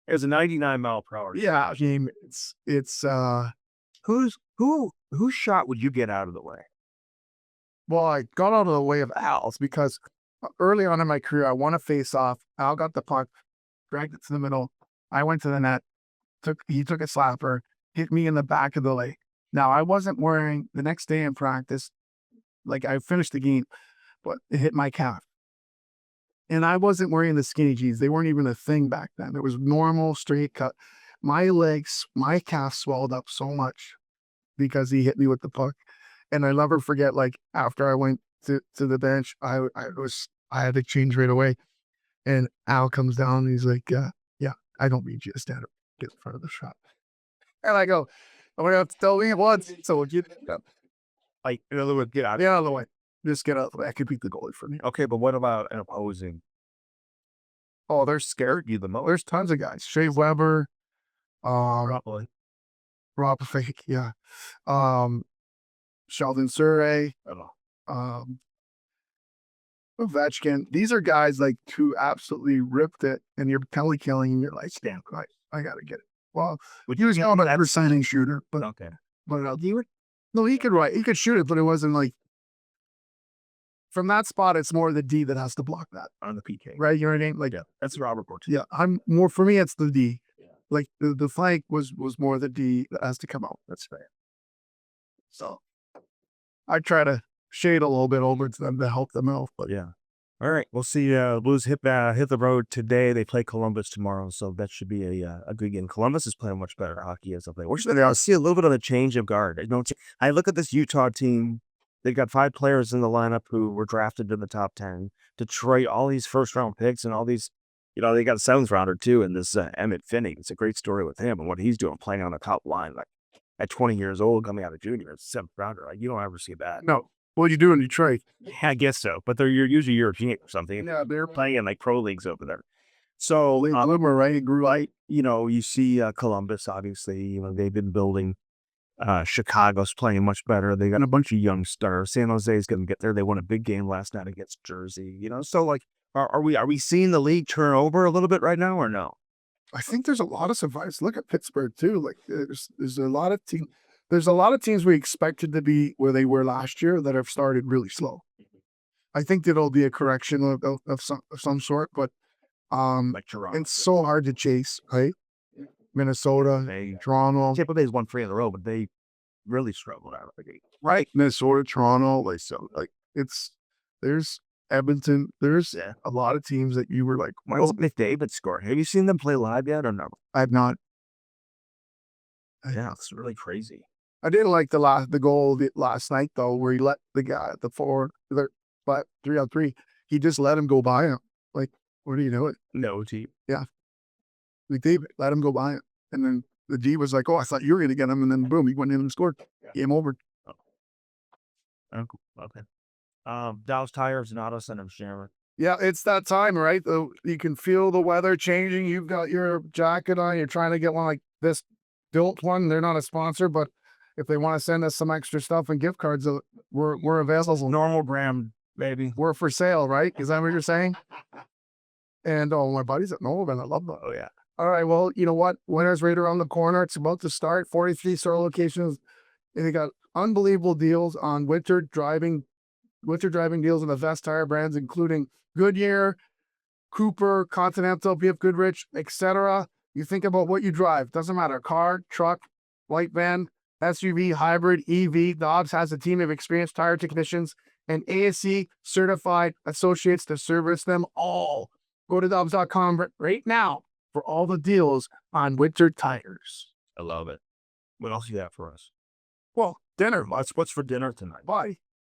It was a 99-mile-per-hour. Yeah, game. It's Whose shot would you get out of the way? well, I got out of the way of Al's because early on in my career, I won a face-off. Al got the puck, dragged it to the middle. I went to the net. He took a slapper, hit me in the back of the leg. Now I wasn't wearing the next day in practice. Like I finished the game, but it hit my calf. And I wasn't wearing the skinny jeans. They weren't even a thing back then. It was normal straight cut. My legs, my calf swelled up so much because he hit me with the puck. And I never forget, like after I went to the bench, I had to change right away. And Al comes down and he's like, yeah, I don't need you to stand up, get in front of the shot. And I go, I'm gonna have to tell me once. So get up. Like, in other words, get out. Get out of the way. Just get out of the way. I could beat the goalie for me. Okay, but what about an opposing? Oh, they're scared you the most. There's tons of guys. Shea Weber, Probably. Rob Fake, yeah. Sheldon Surrey, I don't know. Ovechkin. These are guys like who absolutely ripped it, and you're Kelly killing, and you're like, damn, I gotta get it. Well, he was not an signing shooter, but no, he could shoot it, but it wasn't like from that spot. It's more the D that has to block that On the PK. right. You know what I mean? Like That's Robert Portillo. yeah, I'm more for me. It's the D. Like the flank was more the D that has to come out. That's fair. So I try to shade a little bit over to them to help them out, but Yeah. All right. We'll see. Blues hit the road today. They play Columbus tomorrow, so that should be a good game. Columbus is playing much better hockey as of late. I'll see a little bit of a change of guard. I look at this Utah team. They've got 5 players in the lineup who were drafted in the top 10. Detroit, all these first-round picks and all these, they got a 7th rounder too. And this Emmett Finney, it's a great story with him and what he's doing, playing on the top line, like at 20 years old, coming out of junior, it's 7th rounder. Like you don't ever see that. no. What do you do in Detroit? Yeah, I guess so, but they're usually European or something. Yeah, they're Playing in like pro leagues over there. So, bloomer, right? He grew up. you see Columbus, obviously, they've been building. Chicago's playing much better. They got a bunch of young stars. San Jose's going to get there. They won a big game last night against Jersey. So like, are we seeing the league turn over a little bit right now or no? I think there's a lot of survivors. Look at Pittsburgh too. Like there's a lot of teams. There's a lot of teams we expected to be where they were last year that have started really slow. I think that'll be a correction of some sort, but Like Toronto. it's so hard to chase, right? Minnesota, Toronto, Tampa Bay's won 3 in a row, but they really struggled out of the gate. right? Minnesota, Toronto, there's Edmonton. There's a lot of teams that you were like, Miles McDavid scored. Have you seen them play live yet or no? I've not. Yeah, it's really crazy. I didn't like the goal last night though, where he let the guy the forward, 3-on-3. He just let him go by him. Like, what are you doing? No team. McDavid let him go by him, and then the D was like, "Oh, I thought you were gonna get him," and then boom, he went in and scored. Game over. Oh, cool. Okay. Dallas Tires and Auto Center, Sharon. Yeah, it's that time, right? You can feel the weather changing. You've got your jacket on. You're trying to get one like this built one. They're not a sponsor, but if they want to send us some extra stuff and gift cards, we're available. Normal brand, baby. We're for sale, right? Is that what you're saying? And my buddies at Nolan, I love them. Oh yeah. All right, well, you know what? Winter's right around the corner. It's about to start. 43 store locations. And they got unbelievable deals on winter driving deals on the best tire brands, including Goodyear, Cooper, Continental, BF Goodrich, etc. You think about what you drive. Doesn't matter. Car, truck, light van, SUV, hybrid, EV. Dobbs has a team of experienced tire technicians and ASC certified associates to service them all. Go to Dobbs.com right now for all the deals on winter tires. I love it. What else you got for us? Well, dinner. What's for dinner tonight?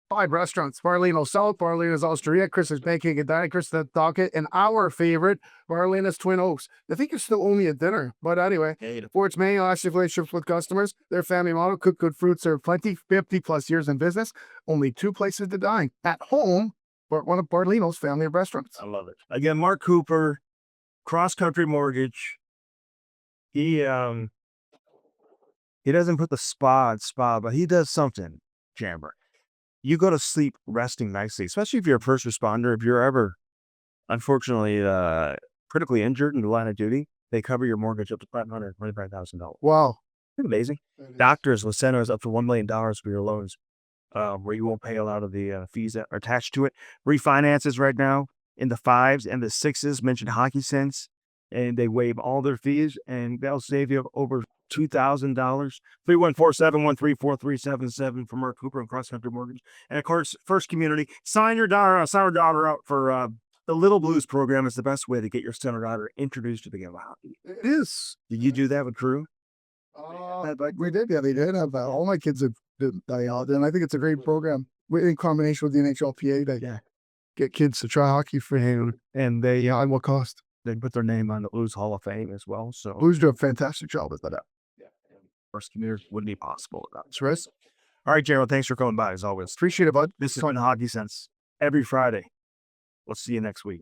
Five restaurants. Barlino South, Barlino's Osteria, Chris's Baking and Dining, Chris the Docket, and our favorite, Barlino's Twin Oaks. I think it's still only a dinner, but anyway. For its many lasting relationships with customers, their family model, cook good food, serve plenty, 50 plus years in business, only 2 places to dine. At home, or one of Barlino's family of restaurants. I love it. Again, Mark Cooper, Cross Country Mortgage. He doesn't put the spa, but he does something, Jammer. You go to sleep resting nicely, especially if you're a first responder. If you're ever, unfortunately, critically injured in the line of duty, they cover your mortgage up to $525,000. Wow. Isn't it amazing? Doctors will send us up to $1 million for your loans, where you won't pay a lot of the fees that are attached to it. Refinances right now in the 5s and the 6s, mentioned Hockey Sense, and they waive all their fees, and they'll save you over $2,000. 314-713-4377 for Mark Cooper and Cross Country Mortgage. And of course, First Community. Sign your daughter out for the Little Blues program. Is the best way to get your son or daughter introduced to the game of hockey. It is. Did you do that with Drew? We did. Yeah, they did have that. All my kids have done that, and I think it's a great program in combination with the NHLPA to get kids to try hockey for him. And they, at what cost? They put their name on the Blues Hall of Fame as well. So Blues do a fantastic job with that. First Community wouldn't be possible without That's right. All right, Gerald, thanks for coming by as always. Appreciate it, bud. This is Hockey Sense every Friday. We'll see you next week.